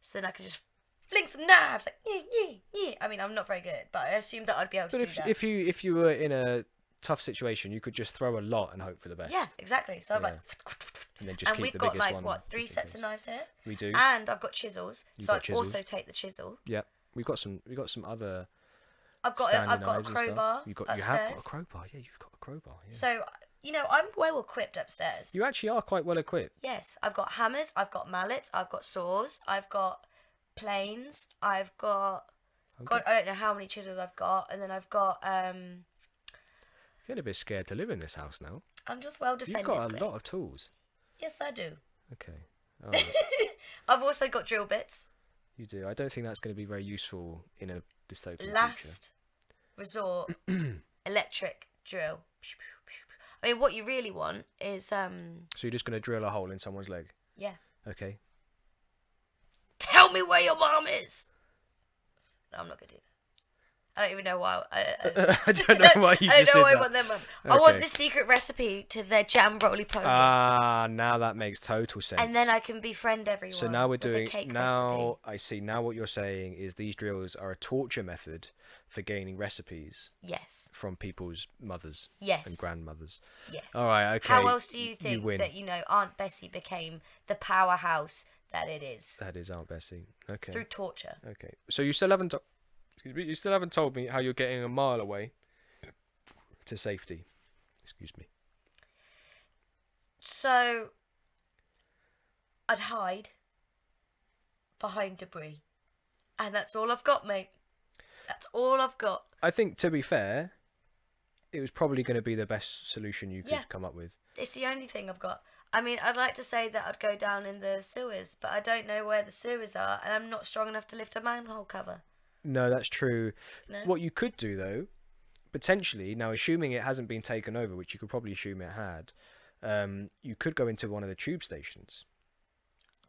so then I could just fling some knives. Like yeah. I mean, I'm not very good, but I assumed that I'd be able to
But
do that.
if you were in a tough situation, you could just throw a lot and hope for the best.
Yeah, exactly. So I'm
Yeah.
like,
And then just
and
keep
we've
the
got
biggest
like
one.
what 3
just in
sets of
case.
knives here,
We do.
and I've got chisels.
You've
So
got
I'd
chisels.
also take the chisel.
Yeah. We've got some other
I've got
Stanley
a
knives and stuff.
crowbar.
You have got
upstairs.
a crowbar. Yeah, you've got a crowbar. Yeah.
So I'm well equipped upstairs.
You actually are quite well equipped.
Yes, I've got hammers, I've got mallets, I've got saws, I've got planes, I've got God, I don't know how many chisels I've got, and then I've got
You're getting a bit scared to live in this house now.
I'm just well defended.
You've got a
Greg.
lot of tools.
Yes, I do.
Okay. All right.
I've also got drill bits.
You do. I don't think that's going to be very useful in a dystopian future.
Last resort, electric drill. I mean, what you really want is
So you're just going to drill a hole in someone's leg?
yeah.
Okay.
Tell me where your mom is. No, I'm not gonna do I don't even know why.
I don't know why you
I
just
don't know
did
why I
that.
want them. I want
Okay.
the secret recipe to their jam roly poly,
Ah, now that makes total sense.
and then I can befriend everyone.
So now we're
with the
doing.
cake
Now
recipe.
I see. Now what you're saying is these drills are a torture method for gaining recipes
Yes.
from people's mothers
Yes.
and grandmothers.
Yes.
All right. Okay.
How else do you
You
think
win.
that Aunt Bessie became the powerhouse that it is?
That is Aunt Bessie. Okay.
Through torture.
Okay. So you still haven't. Excuse me. You still haven't told me how you're getting a mile away to safety. Excuse me.
So I'd hide behind debris, and that's all I've got, mate. That's all I've got.
I think, to be fair, it was probably going to be the best solution you could
Yeah.
come up with.
It's the only thing I've got. I mean, I'd like to say that I'd go down in the sewers, but I don't know where the sewers are, and I'm not strong enough to lift a manhole cover.
No, that's true.
No?
What you could do, though, potentially, now assuming it hasn't been taken over, which you could probably assume it had, you could go into one of the tube stations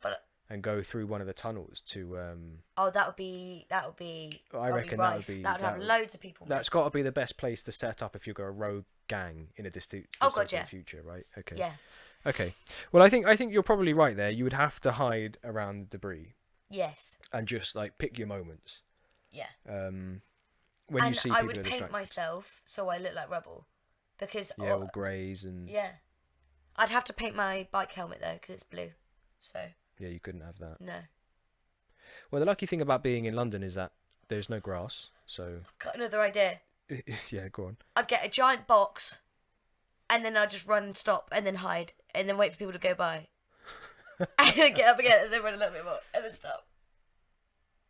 But
and go through one of the tunnels to.
oh, that would be.
I reckon that would be.
That would have loads of people.
That's got to be the best place to set up if you've got a rogue gang in a distant
Oh, God, yeah.
future, right? Okay.
Yeah.
Okay. Well, I think you're probably right there. You would have to hide around the debris
Yes.
and just like pick your moments.
Yeah.
When
And
you see
I
people
would
are
paint
distracted.
myself so I look like rubble, because
Yeah, all greys and
yeah, I'd have to paint my bike helmet though because it's blue. So
yeah, you couldn't have that.
no.
Well, the lucky thing about being in London is that there's no grass, so
Got another idea.
yeah, go on.
I'd get a giant box, and then I'd just run and stop, and then hide, and then wait for people to go by, and then get up again, and then run a little bit more, and then stop,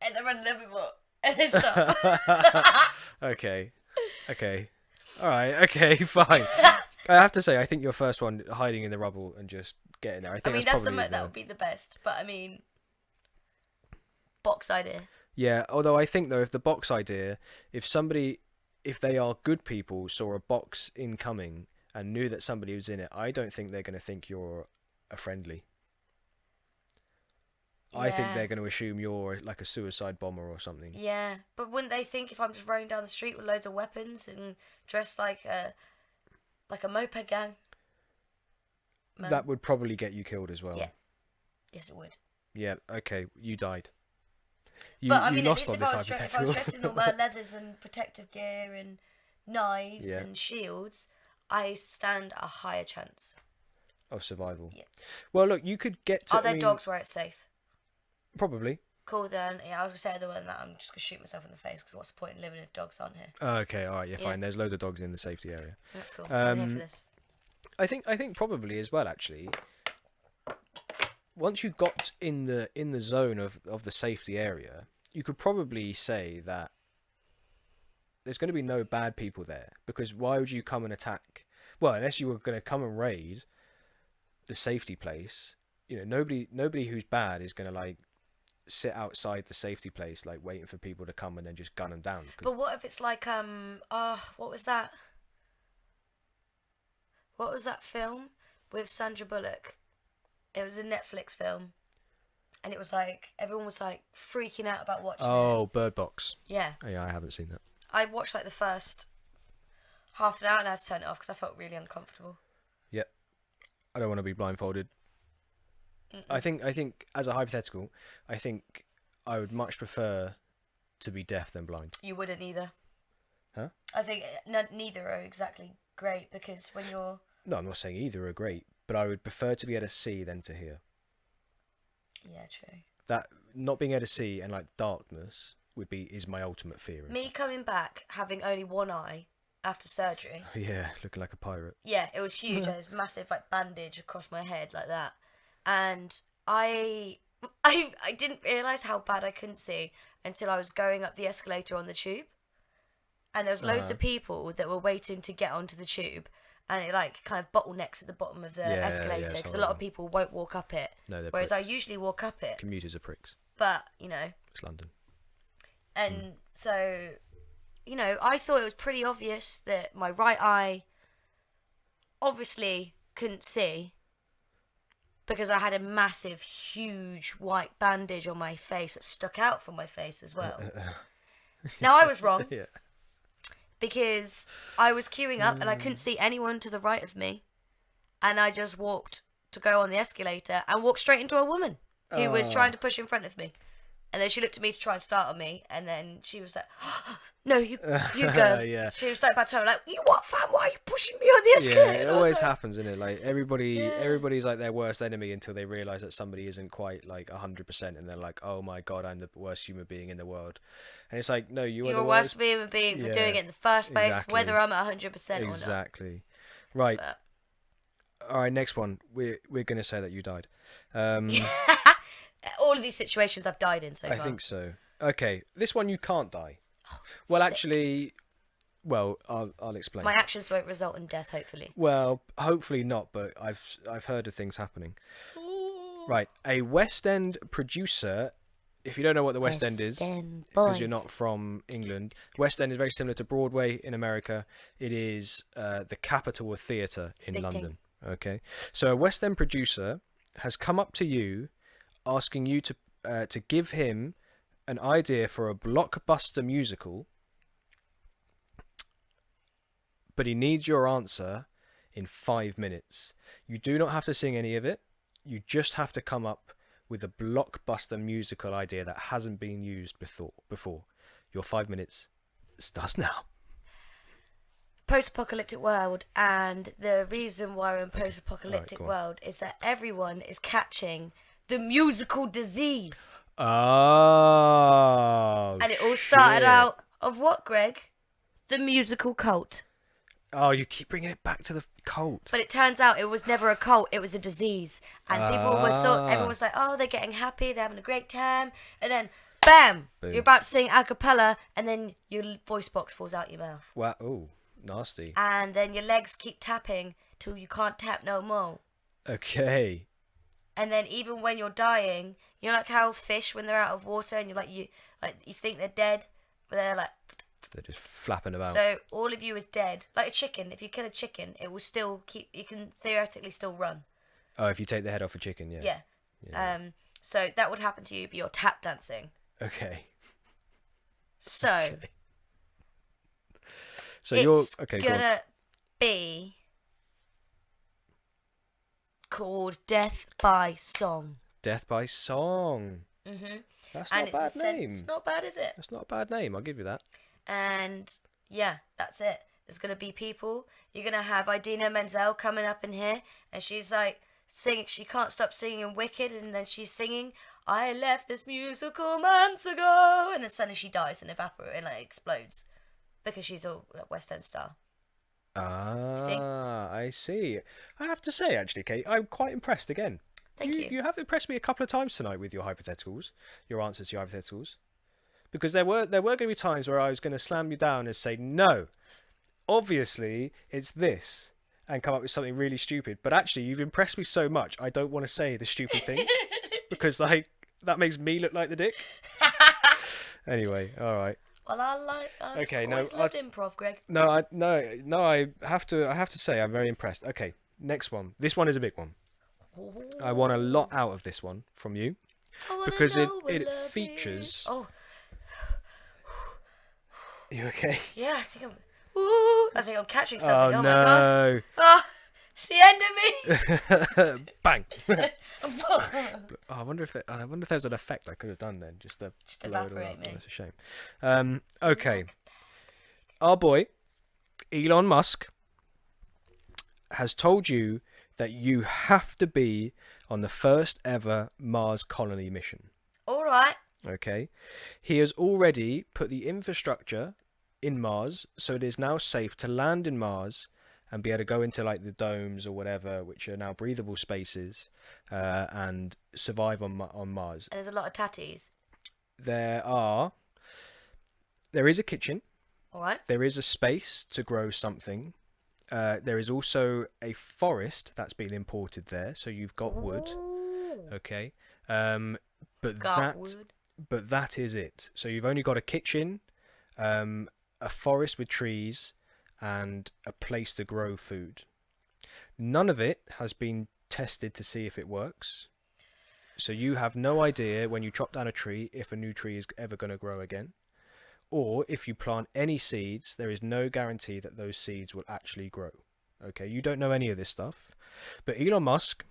and then run a little bit more, and then stop.
Okay, all right, okay, fine. I have to say, I think your first one, hiding in the rubble and just getting there. I
I
think
mean,
that's
that's
probably
that would be the best, but I mean, box idea.
Yeah, although I think though, if the box idea, if they are good people, saw a box incoming and knew that somebody was in it, I don't think they're going to think you're a friendly. I think
Yeah.
they're going to assume you're like a suicide bomber or something.
Yeah, but wouldn't they think if I'm just rolling down the street with loads of weapons and dressed like a moped gang? No.
That would probably get you killed as well.
Yeah. Yes, it would.
Yeah, okay, you died. You,
But I
you
mean, at
lost
least
on
if
this
I was
hypothetical.
dressed in all my leathers and protective gear and knives
Yeah.
and shields, I stand a higher chance.
Of survival.
Yeah.
Well, look, you could get to.
Are there
I mean,
dogs where it's safe?
Probably.
Cool, then. Yeah, I was going to say other than that, I'm just going to shoot myself in the face, because what's the point in living if dogs aren't here?
Okay, all right, yeah,
Yeah.
fine. There's loads of dogs in the safety area.
That's cool. I'm here for
Um,
this.
I think probably as well, actually. Once you got in the zone of the safety area, you could probably say that there's going to be no bad people there, because why would you come and attack? Well, unless you were going to come and raid the safety place, nobody who's bad is going to like sit outside the safety place like waiting for people to come and then just gun them down. 'Cause
But what if it's like what was that? What was that film with Sandra Bullock? It was a Netflix film, and it was like everyone was like freaking out about watching it.
Oh, Bird Box.
Yeah,
Oh, yeah, I haven't seen that.
I watched like the first half an hour and I had to turn it off because I felt really uncomfortable.
Yep. I don't want to be blindfolded. I think as a hypothetical, I think I would much prefer to be deaf than blind.
You wouldn't either.
Huh?
I think neither are exactly great, because when you're
No, I'm not saying either are great, but I would prefer to be able to see than to hear.
yeah, true.
That not being able to see and like darkness is my ultimate fear.
Me coming back having only one eye after surgery.
Yeah, looking like a pirate.
Yeah, it was huge. I had this massive like bandage across my head like that, and I didn't realise how bad I couldn't see until I was going up the escalator on the tube, and there was loads of people that were waiting to get onto the tube, and it like kind of bottlenecks at the bottom of the escalator
it's
because a lot of
horrible.
people won't walk up it,
No, they're
whereas
pricks.
I usually walk up it.
Commuters are pricks.
But
It's London.
and so I thought it was pretty obvious that my right eye obviously couldn't see, because I had a massive, huge white bandage on my face that stuck out from my face as well. Now, I was wrong.
Yeah.
because I was queuing up and I couldn't see anyone to the right of me, and I just walked to go on the escalator and walked straight into a woman who was trying to push in front of me. And then she looked at me to try and start on me, and then she was like, "No, you go."
Yeah.
She was like, "By the time, like, you what, fam? Why are you pushing me on the escalator?"
Yeah, it
And I was
always
like,
happens, isn't it? Like everybody's like their worst enemy until they realize that somebody isn't quite like 100%, and they're like, "Oh my god, I'm the worst human being in the world." And it's like, no, you are
You're
the
a worse
worst.
human being for
Yeah,
doing it in the first place,
exactly.
whether I'm at 100% or not.
Exactly. Right.
But
All right. Next one. We're gonna say that you died.
all of these situations I've died in so
I
far.
think so. Okay. This one you can't die. Well,
Sick.
actually, well, I'll explain.
My actions won't result in death, hopefully.
Well, hopefully not, but I've heard of things happening. Right, a West End producer. If you don't know what the West End is, because you're not from England, West End is very similar to Broadway in America. It is the capital of theatre in London. Okay, so a West End producer has come up to you, asking you to give him an idea for a blockbuster musical, but he needs your answer in 5 minutes. You do not have to sing any of it. You just have to come up with a blockbuster musical idea that hasn't been used before. Your 5 minutes starts now.
Post-apocalyptic world, and the reason why we're in post-apocalyptic world is that everyone is catching the musical disease.
Oh,
and it all started out of what, Greg? The musical cult.
Oh, you keep bringing it back to the cult.
But it turns out it was never a cult, it was a disease. And everyone was like, oh, they're getting happy, they're having a great time. And then, bam,
Boom.
You're about to sing a cappella, and then your voice box falls out your mouth.
Wow, oh, nasty.
And then your legs keep tapping till you can't tap no more.
Okay.
And then even when you're dying, you know like how fish, when they're out of water, and you think they're dead, but they're like...
They're just flapping about.
So all of you is dead. Like a chicken. If you kill a chicken, it will still keep... You can theoretically still run.
Oh, if you take the head off a chicken, yeah.
Yeah. So that would happen to you, but you're tap dancing.
Okay.
So...
Okay. So
it's
okay,
gonna be called Death by Song.
Death by Song.
Mhm.
That's not a bad name.
It's not bad, is it?
That's not a bad name. I'll give you that.
And yeah, that's it. There's gonna be people. You're gonna have Idina Menzel coming up in here, and she's like singing. She can't stop singing Wicked, and then she's singing, "I left this musical months ago," and then suddenly she dies and evaporates and like explodes because she's a West End star.
Ah, I see. I have to say, actually, Kate, I'm quite impressed again.
Thank you.
You have impressed me a couple of times tonight with your hypotheticals, your answers to your hypotheticals. Because there were going to be times where I was going to slam you down and say, no, obviously it's this, and come up with something really stupid. But actually, you've impressed me so much, I don't want to say the stupid thing, because like that makes me look like the dick. Anyway, all right.
Well, I've always loved improv, Greg.
No, I have to say I'm very impressed. Okay, next one. This one is a big one. I want a lot out of this one from you because it features.
Oh.
You okay?
Yeah, I think I'm catching something. Oh
no.
my god. Oh, it's the end of me.
Bang. I wonder if there's an effect I could have done then, just to blow it all
evaporate
up.
me.
That's a shame. Okay. Our boy, Elon Musk, has told you that you have to be on the first ever Mars colony mission.
All right.
Okay. He has already put the infrastructure in Mars, so it is now safe to land in Mars and be able to go into like the domes or whatever, which are now breathable spaces, and survive on Mars.
And there's a lot of tatties.
There is a kitchen.
All right.
There is a space to grow something. There is also a forest that's been imported there, so you've got wood. Okay. But that is it. So you've only got a kitchen, a forest with trees, and a place to grow food. None of it has been tested to see if it works. So you have no idea when you chop down a tree if a new tree is ever going to grow again, or if you plant any seeds, there is no guarantee that those seeds will actually grow. Okay, you don't know any of this stuff, but Elon Musk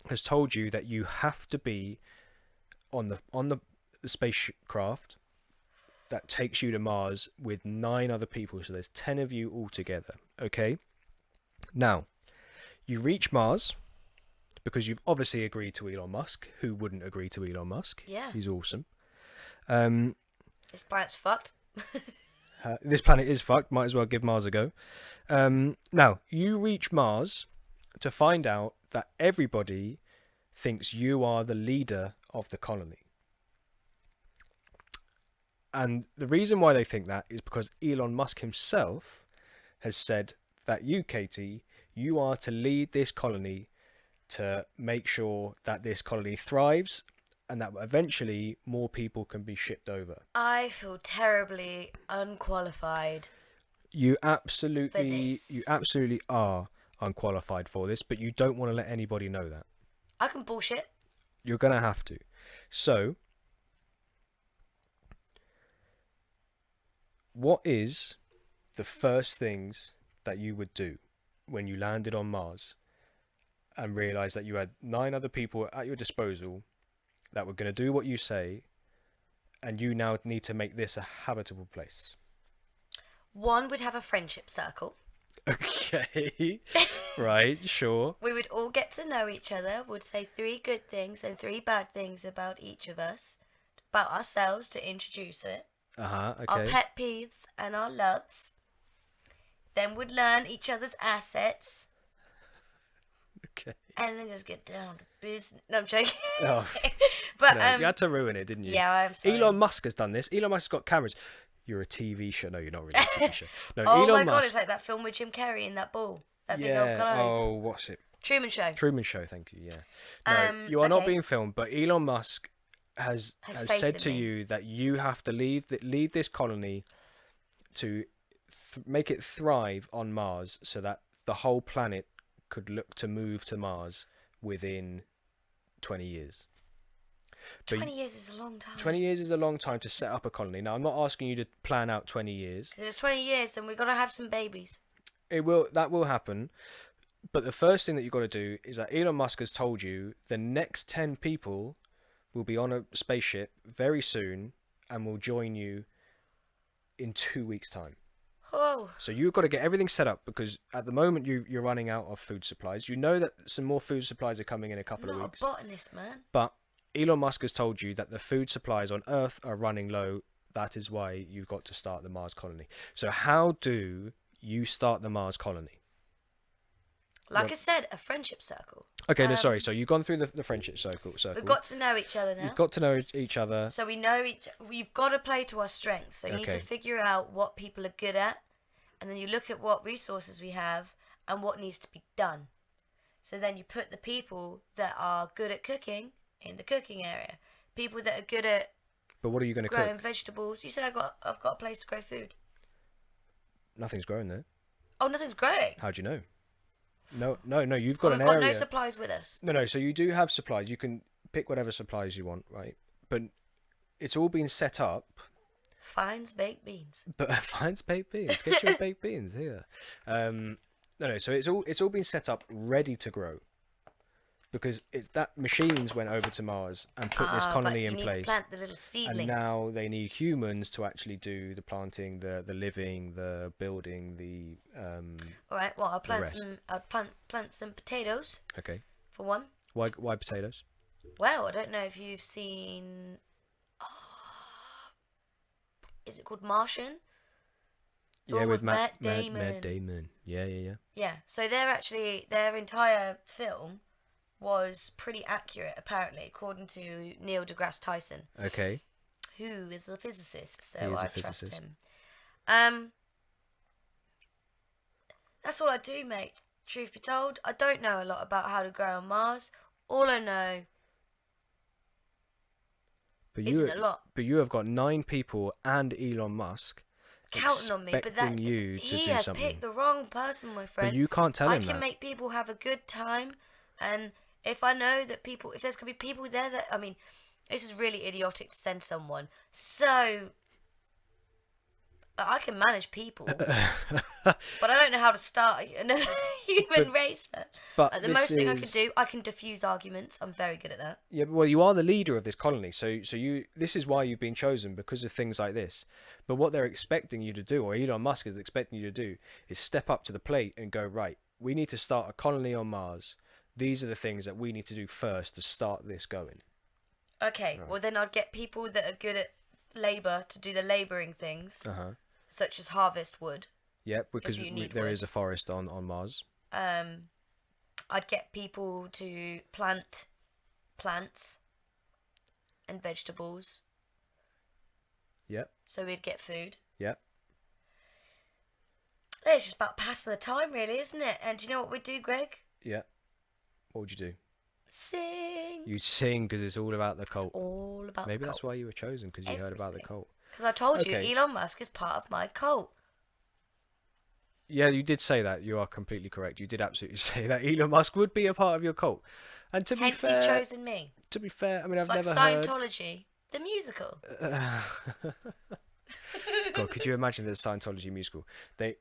has told you that you have to be on the spacecraft that takes you to Mars with 9 other people. So there's 10 of you altogether. Okay, now you reach Mars because you've obviously agreed to Elon Musk. Who wouldn't agree to Elon Musk?
Yeah.
He's awesome. Um,
This planet's fucked.
this planet is fucked. Might as well give Mars a go. Now, you reach Mars to find out that everybody thinks you are the leader of the colony. And the reason why they think that is because Elon Musk himself has said that you, Katie, you are to lead this colony to make sure that this colony thrives and that eventually more people can be shipped over.
I feel terribly unqualified.
You
For
absolutely
this.
are unqualified for this, but you don't want to let anybody know that.
I can bullshit.
You're going to have to. So, what is the first things that you would do when you landed on Mars and realized that you had 9 other people at your disposal that were going to do what you say, and you now need to make this a habitable place?
One would have a friendship circle.
Okay. Right, sure.
We would all get to know each other, would say 3 good things and 3 bad things about each of us, about ourselves to introduce it,
Uh-huh,
our
okay.
pet peeves and our loves. Then would learn each other's assets,
Okay.
and then just get down to business. No, I'm joking.
Oh,
But
no, you had to ruin it, didn't you?
yeah, I'm sorry.
Elon Musk has done this. Elon Musk's got cameras. You're a TV show. No, you're not really a TV show. No,
Oh
Elon
my god,
Musk.
it's like that film with Jim Carrey in that ball. That big old
Yeah.
globe.
Oh, what's it?
Truman Show.
Truman Show. Thank you. Yeah. No, you are not
Okay.
being filmed, but Elon Musk has
Has faith
said
in
to
me.
you that you have to lead this colony to make it thrive on Mars, so that the whole planet could look to move to Mars within 20 years. But
20 years is a long time.
20 years is a long time to set up a colony. Now, I'm not asking you to plan out 20 years.
If it's 20 years, then we've got to have some babies.
That will happen. But the first thing that you've got to do is that Elon Musk has told you the next 10 people will be on a spaceship very soon and will join you in 2 weeks' time.
Oh,
So you've got to get everything set up, because at the moment you're running out of food supplies. You know that some more food supplies are coming in a couple
I'm
of
not
weeks.
a botanist, man.
But Elon Musk has told you that the food supplies on Earth are running low. That is why you've got to start the Mars colony. So how do you start the Mars colony?
Like
What-
I said, a friendship circle.
Okay, no, sorry. So you've gone through the friendship circle.
We've got to know each other now.
You've got to know each other.
So we know each. We've got to play to our strengths. So you need to
Okay.
figure out what people are good at, and then you look at what resources we have and what needs to be done. So then you put the people that are good at cooking in the cooking area. People that are good at
But what are you going to
growing
cook?
vegetables. You said I've got a place to grow food.
Nothing's growing there.
Oh, nothing's growing.
How do you know? No. You've
Oh,
got
we've
an
got
area.
no supplies with us.
No. So you do have supplies. You can pick whatever supplies you want, right? But it's all been set up.
Finds baked beans.
But finds baked beans. Get your baked beans here. No. So it's all been set up, ready to grow. Because it's that machines went over to Mars and put this colony in
but you need
place,
to plant the little seedlings.
and now they need humans to actually do the planting, the living, the building, the
All right. Well, I'll plant
rest.
some. I'll plant some potatoes
Okay.
for one.
Why potatoes?
Well, I don't know if you've seen. Is it called Martian? The
Yeah,
one
with
Matt
Matt
Damon.
Damon. Yeah.
Yeah. So their entire film was pretty accurate, apparently, according to Neil deGrasse Tyson,
Okay.
who is a physicist. So
He is a
I trust
physicist.
him. That's all I do, mate. Truth be told, I don't know a lot about how to grow on Mars. All I know
But
isn't a lot.
But you have got 9 people and Elon Musk
Counting on me, but
expecting
that
you to
he
do
has
something.
picked the wrong person, my friend.
But you can't tell
I
him
can
that.
make people have a good time, and if I know that people, if there's gonna be people there that, I mean, this is really idiotic to send someone so I can manage people, but I don't know how to start another human race.
But
The
this
most thing I
is
can do, I can diffuse arguments. I'm very good at that.
yeah. Well, you are the leader of this colony, so you this is why you've been chosen because of things like this. But what they're expecting you to do, or Elon Musk is expecting you to do, is step up to the plate and go right. We need to start a colony on Mars. These are the things that we need to do first to start this going.
Okay, well then I'd get people that are good at labour to do the labouring things, such as harvest wood.
Yeah, because
you need
there
wood.
is a forest on Mars.
I'd get people to plant plants and vegetables,
Yep,
so we'd get food.
yep.
It's just about passing the time, really, isn't it? And do you know what we'd do, Greg?
Yeah. What would you do?
Sing.
You'd sing because it's all about the cult.
All about
Maybe
the
that's
cult.
why you were chosen, because you heard about the cult.
Because I told
Okay.
you, Elon Musk is part of my cult.
Yeah, you did say that. You are completely correct. You did absolutely say that Elon Musk would be a part of your cult. And to be
Hence,
fair,
he's chosen me.
to be fair, I mean,
It's
I've
like
never heard.
Scientology, the musical.
God, could you imagine the Scientology musical?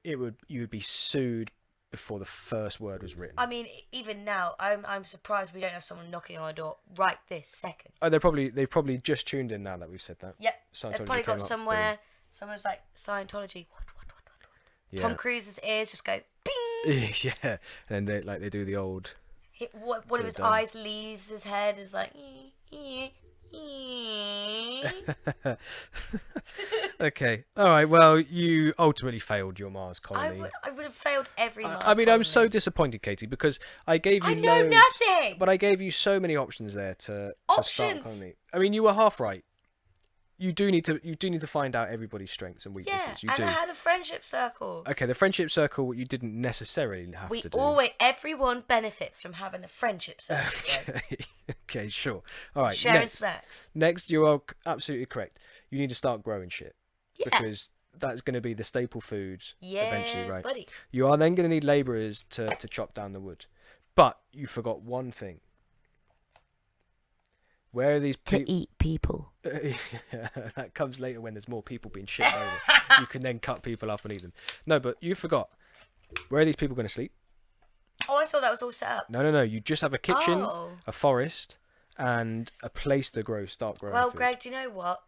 You would be sued before the first word was written.
I mean, even now, I'm surprised we don't have someone knocking on our door right this second.
Oh, they've probably just tuned in now that we've said that.
Yep.
Scientology
They've probably
came
got
up,
somewhere. Someone's like Scientology. What?
Yeah.
Tom Cruise's ears just go bing.
Yeah, and then they do the old.
One of his
done.
eyes leaves his head. Is like.
Okay. All right. Well, you ultimately failed your Mars colony.
I would have failed every Mars
I mean, I'm so
colony.
disappointed, Katie, because I gave you
I know nothing.
but I gave you so many options there to start a
Options?
colony. I mean, you were half right. You do need to find out everybody's strengths and weaknesses.
Yeah,
You
and
do.
I had a friendship circle.
Okay, the friendship circle you didn't necessarily have to do.
Everyone benefits from having a friendship circle. Greg.
Okay. Okay, sure. All right.
Sharing
next.
snacks.
Next, you are absolutely correct. You need to start growing shit.
Yeah.
Because that's going to be the staple food eventually, right?
buddy.
You are then going to need labourers to chop down the wood. But you forgot one thing. Where are these people?
eat people.
That comes later when there's more people being shipped over. You can then cut people up and eat them. No, but you forgot. Where are these people going to sleep?
Oh, I thought that was all set up.
No. You just have a kitchen,
Oh.
a forest, and a place to start growing
Well,
food.
Greg, do you know what?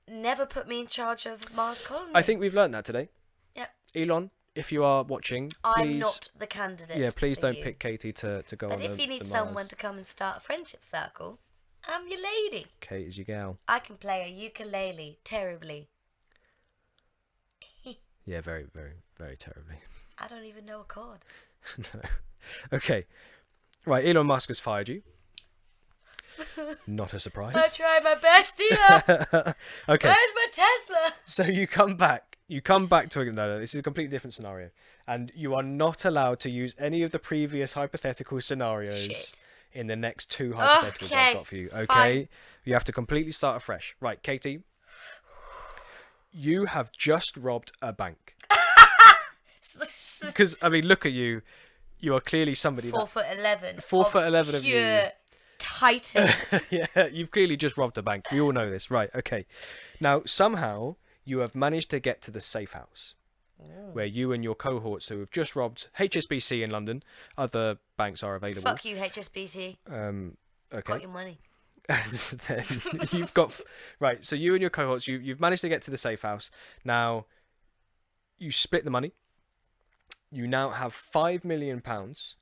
Never put me in charge of Mars Colony.
I think we've learned that today.
Yep.
Elon, if you are watching,
I'm
please,
not the candidate.
yeah, please
for
don't
you.
pick Katie to go
But
on
if
the
you need
the
someone
Mars.
to come and start a friendship circle, I'm your lady.
Kate is your gal.
I can play a ukulele terribly.
Yeah, very, very, very terribly.
I don't even know a chord.
No. Okay. Right, Elon Musk has fired you. Not a surprise.
I tried my best, Tina.
Okay.
Where's my Tesla?
So you come back. You come back to no. This is a completely different scenario, and you are not allowed to use any of the previous hypothetical scenarios
Shit.
in the next two hypotheticals
Okay,
I've got for you. Okay,
fine.
You have to completely start afresh. Right, Katie. You have just robbed a bank. Because I mean, look at you. You are clearly somebody.
4'11".
4'11" of you.
Pure titan.
Yeah, you've clearly just robbed a bank. We all know this, right? Okay. Now somehow you have managed to get to the safe house, where you and your cohorts who have just robbed HSBC in London. Other banks are available.
Fuck you, HSBC.
Okay.
Got your money.
And then you've got right. So you and your cohorts, you've managed to get to the safe house. Now you split the money. You now have £5 million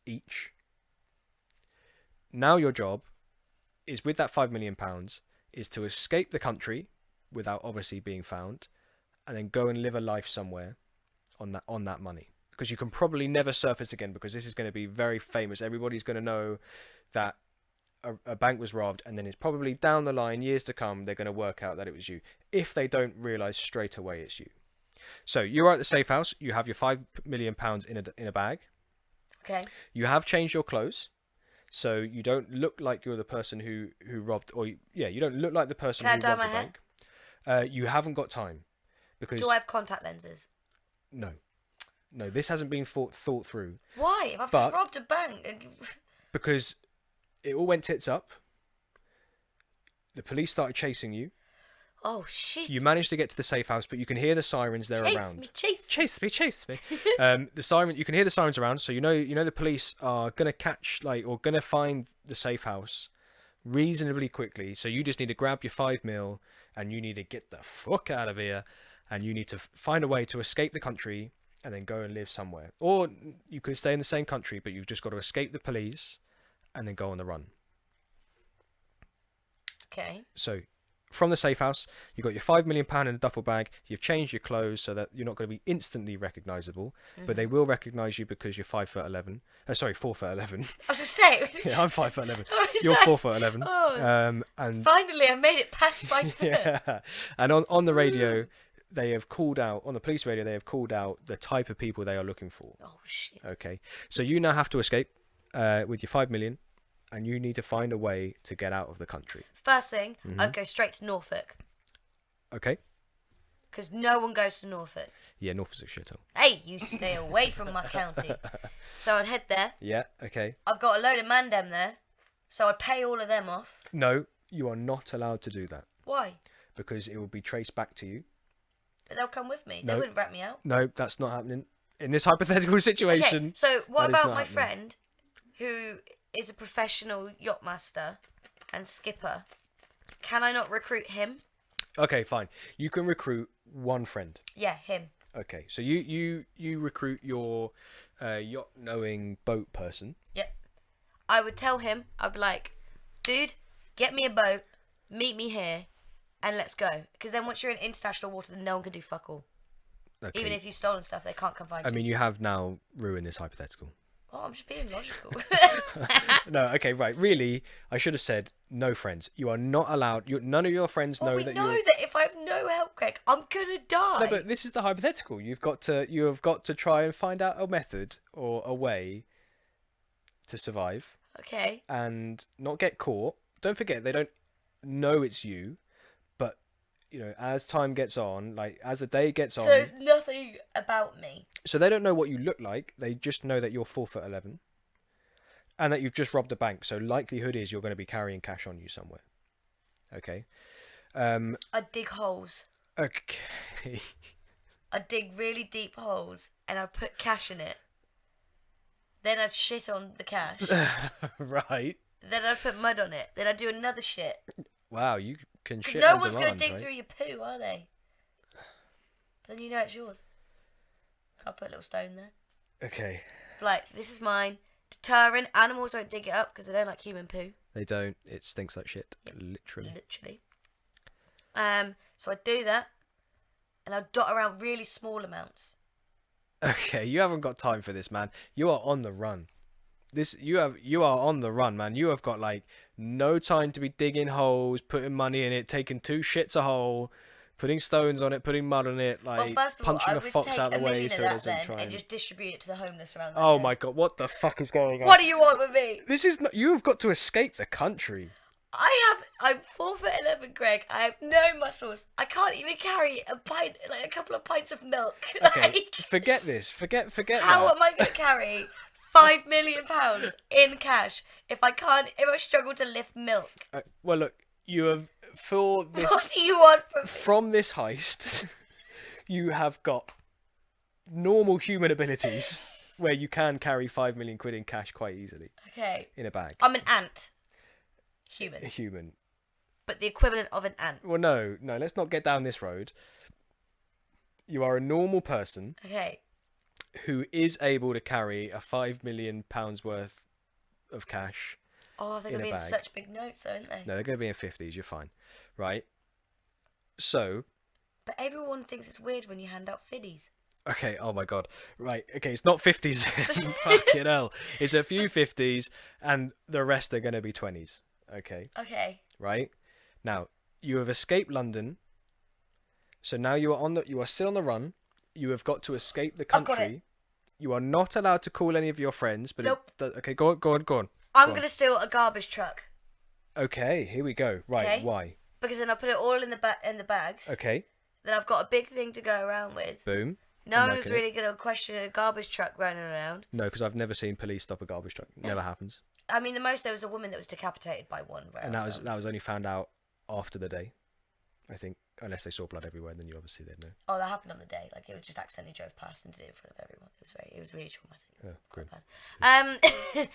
each. Now your job is, with that £5 million, is to escape the country without obviously being found, and then go and live a life somewhere on that money. Because you can probably never surface again, because this is going to be very famous. Everybody's going to know that a bank was robbed, and then it's probably down the line, years to come, they're going to work out that it was you, if they don't realise straight away it's you. So you are at the safe house. You have your £5 million in a bag.
Okay.
You have changed your clothes, so you don't look like you're the person who robbed, you don't look like the person
Can I
who
dye
robbed
my
the
hair?
bank. You haven't got time, because
Do I have contact lenses?
no, this hasn't been thought through,
Why? If I've
But-
just robbed a bank.
because it all went tits up. The police started chasing you.
Oh shit!
You manage to get to the safe house, but you can hear the sirens. They're around.
Chase me.
Chase me. The siren. You can hear the sirens around, so you know the police are gonna catch or gonna find the safe house reasonably quickly. So you just need to grab your 5 mil and you need to get the fuck out of here, and you need to find a way to escape the country and then go and live somewhere. Or you could stay in the same country, but you've just got to escape the police and then go on the run.
Okay.
So from the safe house, you've got your £5 million in a duffel bag. You've changed your clothes so that you're not going to be instantly recognisable, but they will recognise you because you're 5'11". Sorry, 4'11".
I was just saying.
Yeah, I'm 5'11".
I was
You're
like,
4'11".
Oh,
And
finally, I made it past 5 foot.
yeah, and on the radio, they have called out on the police radio. They have called out the type of people they are looking for.
Oh shit.
Okay, so you now have to escape with your 5 million, and you need to find a way to get out of the country.
First thing, I'd go straight to Norfolk.
Okay.
Because no one goes to Norfolk.
Yeah, Norfolk's a shithole.
Hey, you stay away from my county. So I'd head there.
Yeah. Okay.
I've got a load of mandem there, so I'd pay all of them off.
No, you are not allowed to do that
Why?
because it will be traced back to you.
But they'll come with me.
No.
They wouldn't rat me out.
No, that's not happening in this hypothetical situation.
Okay, so what
that is
about
not
my
happening.
friend who is a professional yachtmaster and skipper? Can I not recruit him?
Okay, fine. You can recruit one friend.
Yeah, him.
Okay, so you recruit your yacht knowing boat person.
Yep. I would tell him, I'd be like, dude, get me a boat, meet me here, and let's go. Because then once you're in international water, then no one can do fuck all.
Okay.
Even if you've stolen stuff, they can't come find
I
you.
mean, you have now ruined this hypothetical.
Oh, I'm just being logical.
No, okay, right. Really, I should have said no friends. You are not allowed. None of your friends know
we
that
know
you're.
that if I have no help, Greg, I'm gonna die.
No, but this is the hypothetical. You have got to try and find out a method or a way to survive
Okay.
and not get caught. Don't forget, they don't know it's you, but as time gets on, like as the day gets on,
So it's nothing about me.
so they don't know what you look like. They just know that you're 4'11", and that you've just robbed a bank. So likelihood is you're going to be carrying cash on you somewhere. Okay.
I'd dig holes.
Okay.
I'd dig really deep holes and I'd put cash in it. Then I'd shit on the cash.
Right.
Then I'd put mud on it. Then I'd do another shit.
Wow, you can
Because
shit
no
on
one's
demand,
going to dig
right?
through your poo, are they? Then you know it's yours. I'll put a little stone there.
Okay.
Like, this is mine. Deterrent. Animals won't dig it up because they don't like human poo.
They don't. It stinks like shit.
Yep.
Literally.
So I'd do that. And I'd dot around really small amounts.
Okay, you haven't got time for this, man. You are on the run. You are on the run, man. You have got like no time to be digging holes, putting money in it, taking 2 shits a hole, putting stones on it, putting mud on it, like
First of all,
punching
I
a
would
fox
take
out of the way
$1
so
million
it
of
doesn't
that
try
then
and...
and just distribute it to the homeless around.
Oh my god, what the fuck is going on?
What do you want with me?
This is not... You have got to escape the country.
I'm 4'11", Greg. I have no muscles. I can't even carry a couple of pints of milk.
Okay,
Like,
forget this. Forget
how
that.
am I going to carry £5 million in cash if I struggle to lift milk?
Well, look, you have... For this...
What do you want from me?
From this heist, you have got normal human abilities where you can carry 5 million quid in cash quite easily
Okay.
in a bag.
I'm an ant.
A human.
But the equivalent of an ant.
Well, no, let's not get down this road. You are a normal person
Okay.
who is able to carry a £5 million worth of cash.
Oh, they're
In
going to
a
be in
bag.
such big notes, aren't they?
No, they're going to be in 50s. You're fine. Right? So...
But everyone thinks it's weird when you hand out fiddies.
Okay, oh my god. Right, okay, it's not 50s. Fucking hell. It's a few 50s, and the rest are going to be 20s. Okay?
Okay.
Right? Now, you have escaped London. So now you are still on the run. You have got to escape the
I've got
country.
it.
You are not allowed to call any of your friends, but
Nope.
okay, go on.
I'm
Go on.
going to steal a garbage truck.
Okay, here we go. Right,
Okay.
why?
Because then I put it all in the bags.
Okay,
Then I've got a big thing to go around with.
boom.
No
I'm
one's
liking it.
really going to question a garbage truck running around.
No, because I've never seen police stop a garbage truck. Never happens.
I mean, the most there was a woman that was decapitated by one.
And that was only found out after the day, I think. Unless they saw blood everywhere, then you obviously they'd know.
Oh, that happened on the day. Like, it was just accidentally drove past and did it in front of everyone. It was really traumatic. It was quite bad.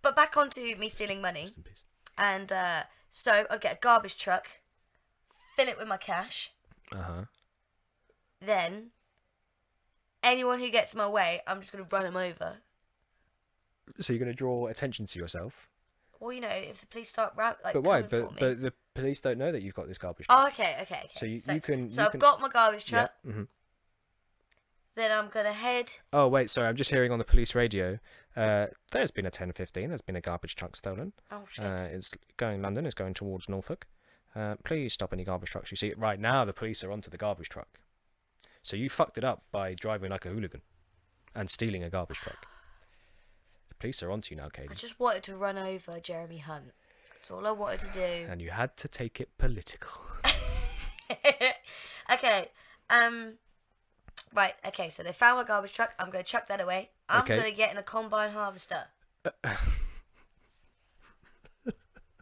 But back onto me stealing money.
Rest in peace.
And so I'd get a garbage truck, fill it with my cash. Then anyone who gets in my way, I'm just going to run them over.
So you're going to draw attention to yourself.
Well, you know, if the police start
But why?
coming for me.
But the police don't know that you've got this garbage truck.
Oh, okay.
So you can.
So I've got my garbage truck.
Yeah. Mm-hmm.
Then I'm gonna head.
Oh wait, sorry. I'm just hearing on the police radio. There's been a 10:15. There's been a garbage truck stolen.
Oh shit.
It's going London. It's going towards Norfolk. Please stop any garbage trucks you see. Right now, the police are onto the garbage truck. So you fucked it up by driving like a hooligan and stealing a garbage truck. The police are onto you now, Katie.
I just wanted to run over Jeremy Hunt. That's all I wanted to do.
And you had to take it political.
Okay. Right. Okay. So they found my garbage truck. I'm gonna chuck that away. I'm gonna get in a combine harvester.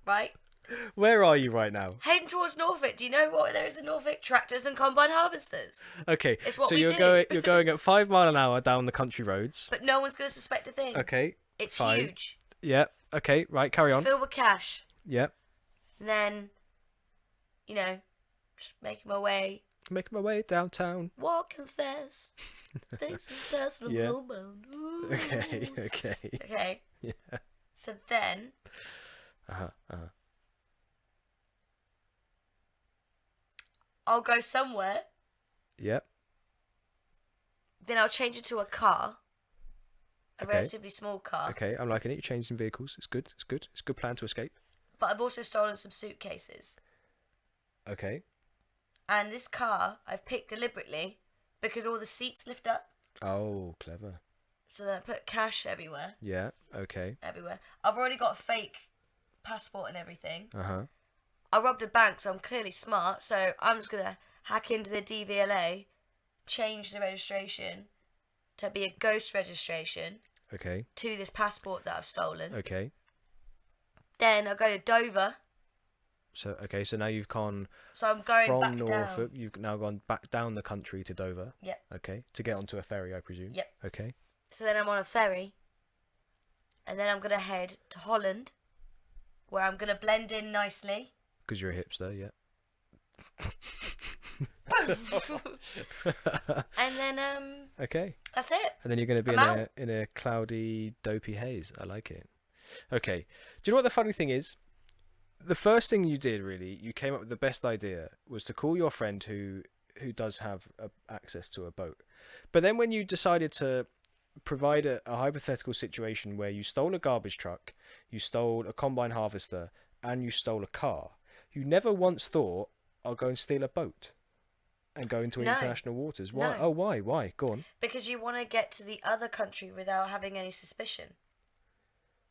Right.
Where are you right now?
Heading towards Norfolk. Do you know what there is in Norfolk? Tractors and combine harvesters.
Okay.
It's what
so
we
you're
do.
you're going at 5 miles an hour down the country roads.
But no one's gonna suspect a thing.
Okay.
It's
fine.
huge.
Yeah. Okay. Right. Carry on.
Filled with cash.
Yeah.
And then, you know, just making my way.
Making my way downtown.
Walking fast. Facing past the
Yeah.
moment. Ooh.
Okay. Okay.
Okay.
Yeah.
So then, I'll go somewhere.
Yep.
Then I'll change it to a car. A
Okay.
relatively small car.
Okay. I'm liking it. You're changing vehicles. It's good. It's good. It's a good plan to escape.
But I've also stolen some suitcases.
Okay.
And this car I've picked deliberately because all the seats lift up.
Oh, clever.
So then I put cash everywhere.
Yeah. Okay.
Everywhere. I've already got a fake passport and everything.
Uh-huh.
I robbed a bank, so I'm clearly smart. So I'm just going to hack into the DVLA, change the registration to be a ghost registration
Okay.
to this passport that I've stolen.
Okay.
Then I'll go to Dover.
So so now you've gone
So I'm going
from
back
Norfolk.
down.
You've now gone back down the country to Dover.
Yep.
Okay. To get onto a ferry, I presume.
Yep.
Okay.
So then I'm on a ferry. And then I'm going to head to Holland, where I'm going to blend in nicely.
Because you're a hipster, yeah.
And then,
Okay.
that's it.
And then you're going to be
I'm
in a cloudy, dopey haze. I like it. Okay. Do you know what the funny thing is? The first thing you did, really, you came up with the best idea, was to call your friend who does have access to a boat. But then when you decided to provide a hypothetical situation where you stole a garbage truck, you stole a combine harvester, and you stole a car, you never once thought, I'll go and steal a boat and go into
No.
international waters. Why?
No.
Oh, why? Why? Go on.
Because you want to get to the other country without having any suspicion.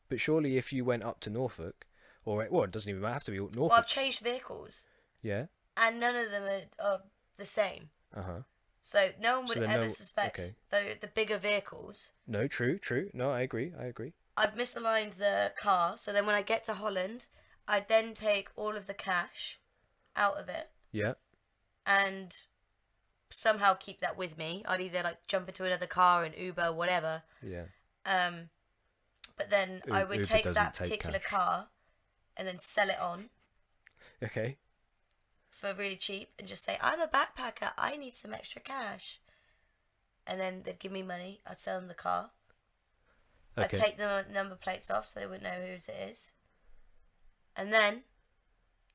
But surely if you went up to Norfolk, or it doesn't even have to be Norfolk.
Well, I've changed vehicles,
Yeah.
and none of them are the same.
Uh-huh.
So no one would
So then
ever suspect
okay.
the bigger vehicles.
No, true. No, I agree.
I've misaligned the car, so then when I get to Holland, I then take all of the cash out of it
Yeah.
and somehow keep that with me. I'd either like jump into another car and Uber, whatever.
Yeah.
But then I would
Uber
take
doesn't
that
take
particular
cash.
car and then sell it on
Okay.
for really cheap and just say, I'm a backpacker, I need some extra cash. And then they'd give me money, I'd sell them the car.
Okay.
I'd take the number plates off so they wouldn't know whose it is. And then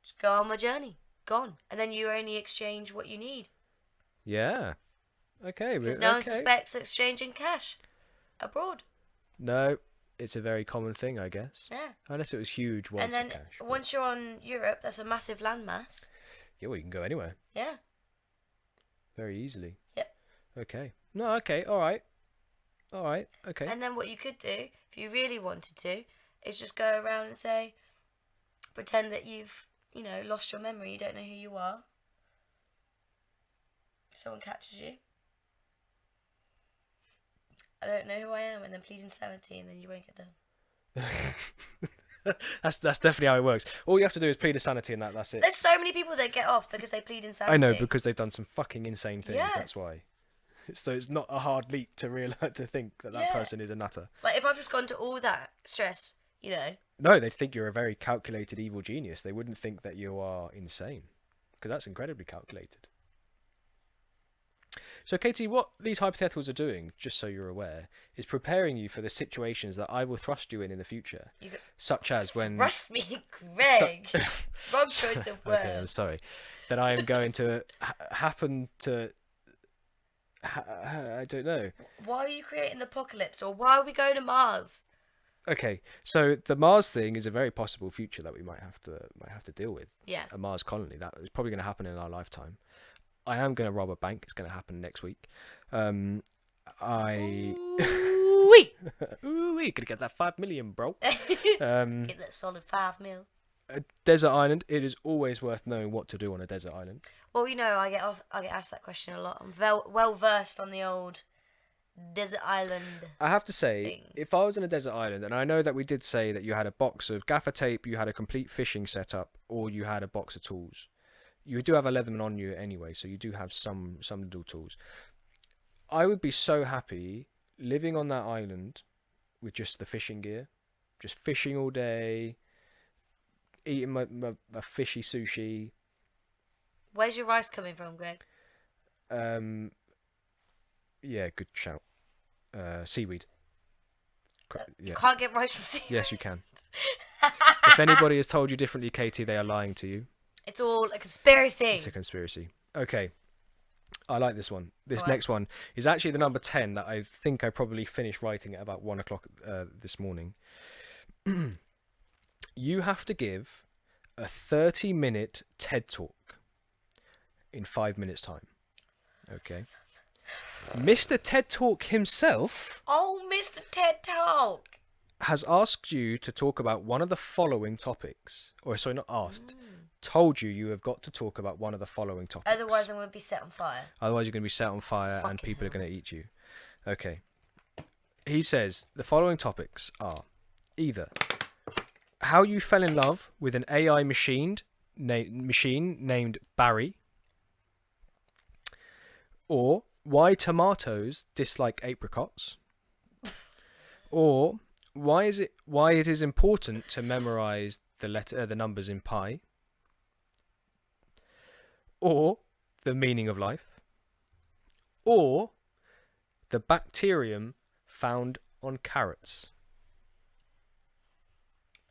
just go on my journey. Gone. And then you only exchange what you need.
Yeah. Okay.
Because no one
okay.
suspects exchanging cash abroad.
No, it's a very common thing, I guess.
Yeah.
Unless it was huge wads
And then
of cash. but-
once you're on Europe, that's a massive landmass.
Yeah, well, you can go anywhere
Yeah.
very easily.
Yep.
Okay. No, okay. All right. Okay.
And then what you could do, if you really wanted to, is just go around and say, pretend that you've, lost your memory, you don't know who you are. If someone catches you, I don't know who I am, and then plead insanity, and then you won't get done.
That's definitely how it works. All you have to do is plead insanity, and that's it.
There's so many people that get off because they plead insanity.
I know, because they've done some fucking insane things.
Yeah.
That's why. So it's not a hard leap to realize to think that
Yeah.
person is a nutter.
Like, if I've just gone to all that stress, you know.
No, they think you're a very calculated evil genius. They wouldn't think that you are insane, because that's incredibly calculated. So, Katie, what these hypotheticals are doing, just so you're aware, is preparing you for the situations that I will thrust you in the future, such as when...
Thrust me, Greg! Wrong choice of words.
Okay, I'm sorry. That I am going to happen to... I don't know.
Why are you creating an apocalypse, or why are we going to Mars?
Okay, so the Mars thing is a very possible future that we might have to deal with.
Yeah.
A Mars colony. That is probably going to happen in our lifetime. I am going to rob a bank. It's going to happen next week.
Ooh-wee.
Ooh-wee, gonna get that 5 million, bro.
Get that solid 5 mil.
A desert island. It is always worth knowing what to do on a desert island.
Well, you know, I get asked that question a lot. I'm well versed on the old desert island.
I have to say,
thing.
if I was on a desert island, and I know that we did say that you had a box of gaffer tape, you had a complete fishing setup, or you had a box of tools. You do have a Leatherman on you anyway, so you do have some little tools. I would be so happy living on that island with just the fishing gear, just fishing all day, eating my fishy sushi.
Where's your rice coming from, Greg?
Yeah, good shout. Seaweed.
You can't get rice from seaweed.
Yes, you can. If anybody has told you differently, Katie, they are lying to you.
It's all a conspiracy.
It's a conspiracy. Okay. I like this one. This
Go on.
next one is actually the number 10 that I think I probably finished writing at about 1 o'clock this morning. You have to give a 30-minute TED Talk in 5 minutes' time. Okay. Mr. TED Talk himself
Oh, Mr. TED Talk.
has asked you to talk about one of the following topics. Or, sorry, not asked. Told you have got to talk about one of the following topics.
Otherwise, I'm going to be set on fire.
Otherwise, you're going to be set on fire and
Fucking
people are
hell.
going to eat you. Okay. He says the following topics are either how you fell in love with an AI machine named Barry, or why tomatoes dislike apricots, or why it is important to memorize the numbers in pi, or the meaning of life, or the bacterium found on carrots.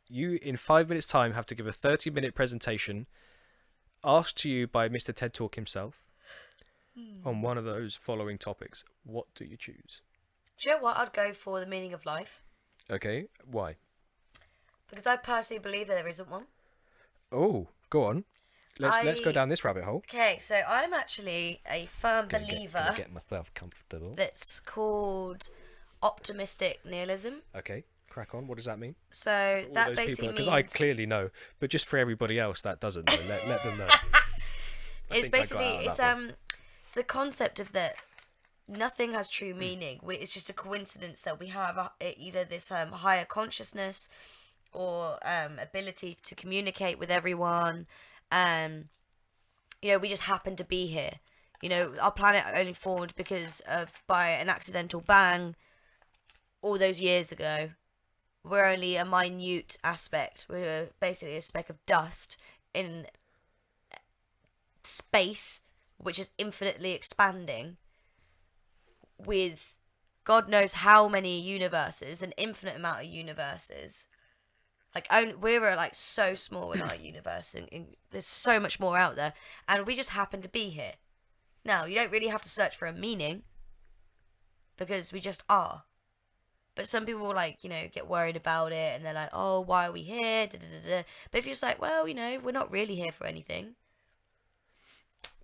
You, in 5 minutes' time, have to give a 30-minute presentation asked to you by Mr. TED Talk himself on one of those following topics. What do you choose?
Do you know what? I'd go for the meaning of life.
Okay, why?
Because I personally believe that there isn't one.
Oh, go on. Let's go down this rabbit hole.
Okay, so I'm actually a firm believer
Gonna get myself comfortable.
that's called optimistic nihilism.
Okay, crack on. What does that mean?
So
All
that
those
basically
people, because
means
I clearly know, but just for everybody else that doesn't know, let them know.
it's
think I got
basically
out of
it's
that one.
it's the concept of that nothing has true meaning. It's just a coincidence that we have either this higher consciousness or ability to communicate with everyone. You know, we just happen to be here. You know, our planet only formed because of by an accidental bang all those years ago. We're only a minute aspect. We're basically a speck of dust in space, which is infinitely expanding with God knows how many universes, an infinite amount of universes. Like, we're like so small in our universe, and there's so much more out there, and we just happen to be here. Now, you don't really have to search for a meaning, because we just are. But some people, like, you know, get worried about it, and they're like, oh, why are we here? Da, da, da, da. But if you're just like, well, you know, we're not really here for anything.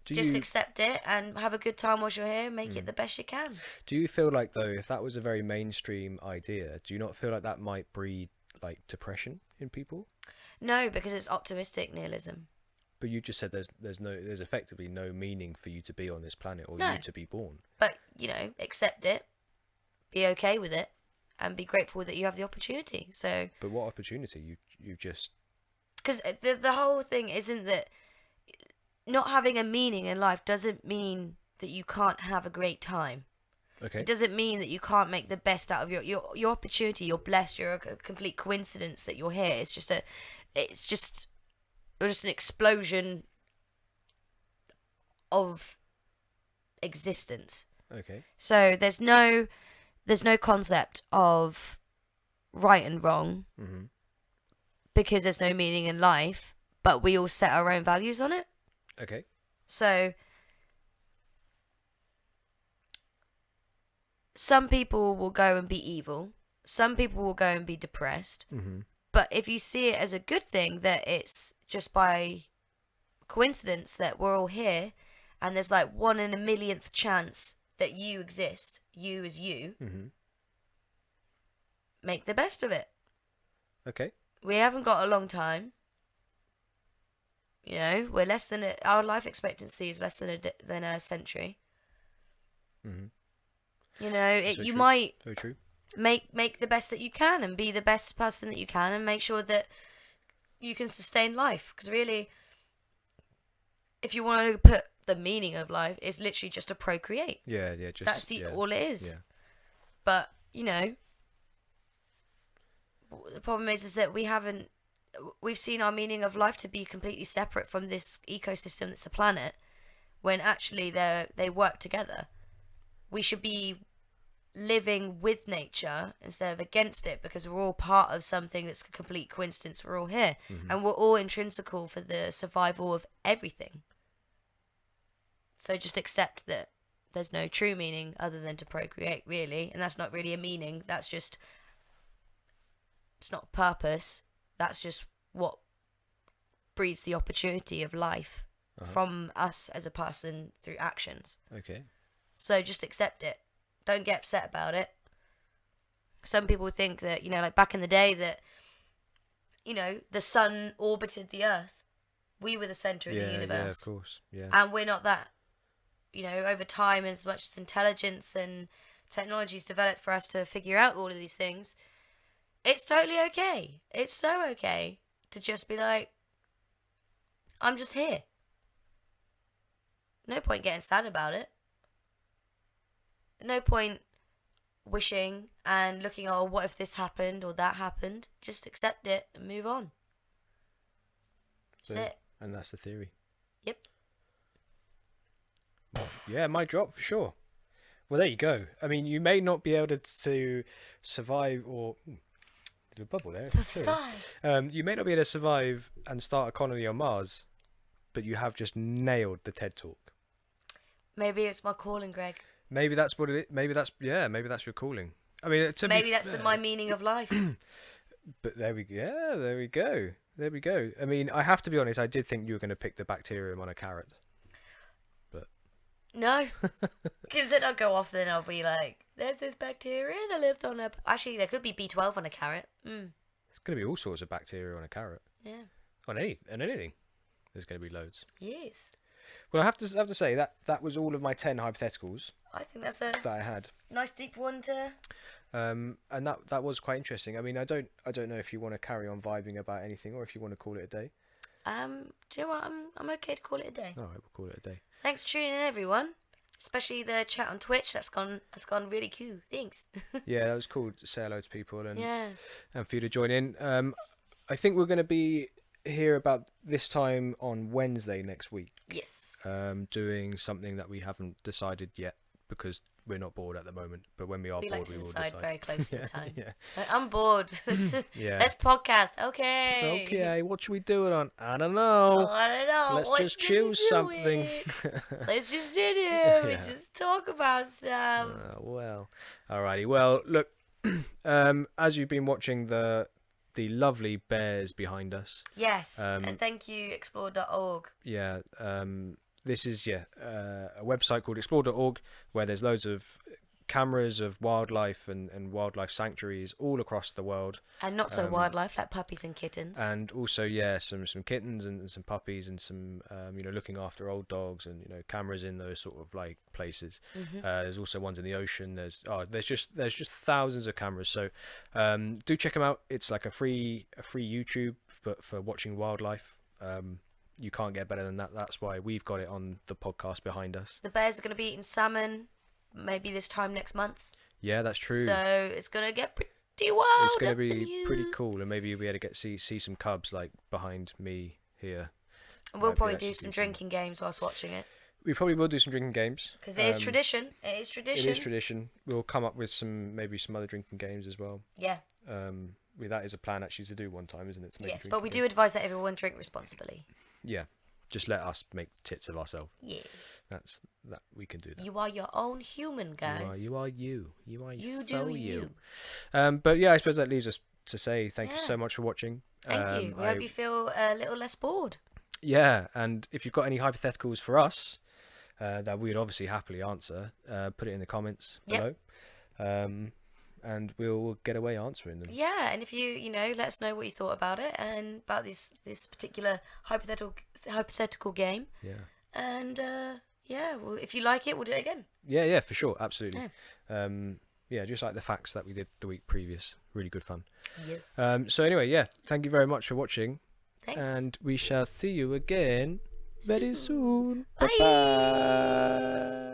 Just accept it and have a good time whilst you're here and make it the best you can.
Do you feel like, though, if that was a very mainstream idea, do you not feel like that might breed, like, depression in people?
No, because it's optimistic nihilism.
But you just said there's effectively no meaning for you to be on this planet or
No.
you to be born.
But, you know, accept it. Be okay with it. and be grateful that you have the opportunity. So,
But what opportunity? You just
because the whole thing isn't that not having a meaning in life doesn't mean that you can't have a great time.
okay.
It doesn't mean that you can't make the best out of your opportunity. You're blessed. You're a complete coincidence that you're here. It's just an explosion of existence.
Okay.
So there's no concept of right and wrong
Mm-hmm.
because there's no meaning in life, but we all set our own values on it.
Okay.
So some people will go and be evil. Some people will go and be depressed.
Mm-hmm.
But if you see it as a good thing, that it's just by coincidence that we're all here, and there's like 1 in a millionth chance that you exist, you as you,
Mm-hmm.
make the best of it.
Okay.
We haven't got a long time. We're less than our life expectancy is less than a century.
Mm-hmm.
You
true.
might
Very true.
make the best that you can and be the best person that you can and make sure that you can sustain life. Because really, if you want to put the meaning of life, it's literally just to procreate.
Yeah. Yeah. Just
That's
yeah.
all it is.
Yeah.
But the problem is that we've seen our meaning of life to be completely separate from this ecosystem that's the planet, when actually they work together. We should be living with nature instead of against it, because we're all part of something that's a complete coincidence. We're all here, and we're all intrinsical for the survival of everything. So just accept that there's no true meaning other than to procreate, really, and that's not really a meaning. It's not purpose. That's just what breeds the opportunity of life from us as a person through actions.
Okay.
So just accept it. Don't get upset about it. Some people think that, like back in the day that, the sun orbited the earth. We were the center of the universe.
Yeah, of course. Yeah.
And we're not that. Over time, as much as intelligence and technology's developed for us to figure out all of these things, it's totally okay. It's so okay to just be like, I'm just here. No point getting sad about it. No point wishing and looking, oh, what if this happened or that happened? Just accept it and move on. That's it.
And that's the theory.
Yep.
Yeah, mic drop for sure. Well, there you go. I mean, you may not be able to survive, or little bubble there. You may not be able to survive and start a colony on Mars, but you have just nailed the TED Talk.
Maybe it's my calling, Greg.
Maybe that's what it is. Maybe that's your calling. I mean,
maybe that's my meaning of life.
But there we go. I mean, I have to be honest. I did think you were going to pick the bacterium on a carrot. But
no, because then I'll go off. Then I'll be like, "There's this bacteria that lived on a." Actually, there could be B12 on a carrot.
It's going to be all sorts of bacteria on a carrot.
Yeah.
On anything. There's going to be loads.
Yes.
Well, I have to say that was all of my 10 hypotheticals.
I think that's a
that I had.
Nice deep one to.
And that was quite interesting. I mean, I don't know if you want to carry on vibing about anything or if you want to call it a day.
Do you know what? I'm okay to call it a day.
All right, we'll call it a day.
Thanks for tuning in, everyone. Especially the chat on Twitch. That's gone really cool. Thanks.
Yeah, that was cool to say hello to people and
yeah.
And for you to join in. I think we're going to be here about this time on Wednesday next week.
Yes.
Doing something that we haven't decided yet because we're not bored at the moment. But when we are bored, we will decide.
Very close to the time.
Yeah.
I'm bored. Let's podcast. Okay.
Okay. What should we do it on? I don't know. Let's just choose something.
Let's just sit here. We just talk about stuff.
Well, alrighty. Well, look. As you've been watching the lovely bears behind us.
Yes. And thank you, explore.org.
Yeah. This is a website called explore.org where there's loads of cameras of wildlife and wildlife sanctuaries all across the world.
And not so wildlife, like puppies and kittens.
And also, yeah, some kittens and some puppies and some, looking after old dogs and, cameras in those sort of like places. There's also ones in the ocean. There's just thousands of cameras. So do check them out. It's like a free YouTube for watching wildlife. You can't get better than that. That's why we've got it on the podcast behind us.
The bears are going to be eating salmon maybe this time next month.
Yeah, that's true.
So it's going to get pretty wild.
It's going to be pretty cool, and maybe you'll be able to see some cubs like behind me here.
We'll probably do some drinking games whilst watching it.
We probably will do some drinking games.
Because it is tradition. It is tradition.
It is tradition. We'll come up with maybe some other drinking games as well.
Yeah.
That is a plan actually to do one time, isn't it?
Yes, but we do advise that everyone drink responsibly.
Yeah. Just let us make tits of ourselves.
Yeah.
That we can do that.
You are your own human, guys.
You are you. You are
you.
So
do
you. But yeah, I suppose that leaves us to say thank you so much for watching.
Thank you. We hope you feel a little less bored.
Yeah, and if you've got any hypotheticals for us, that we'd obviously happily answer, put it in the comments below. And we'll get away answering them. Yeah,
and if you let us know what you thought about it and about this particular hypothetical game.
Yeah.
And well, if you like it, we'll do it again.
Yeah, for sure, absolutely. Yeah. Just like the facts that we did the week previous, really good fun.
Yes.
So anyway, yeah, thank you very much for watching.
Thanks.
And we shall see you again very soon.
Bye.
Bye.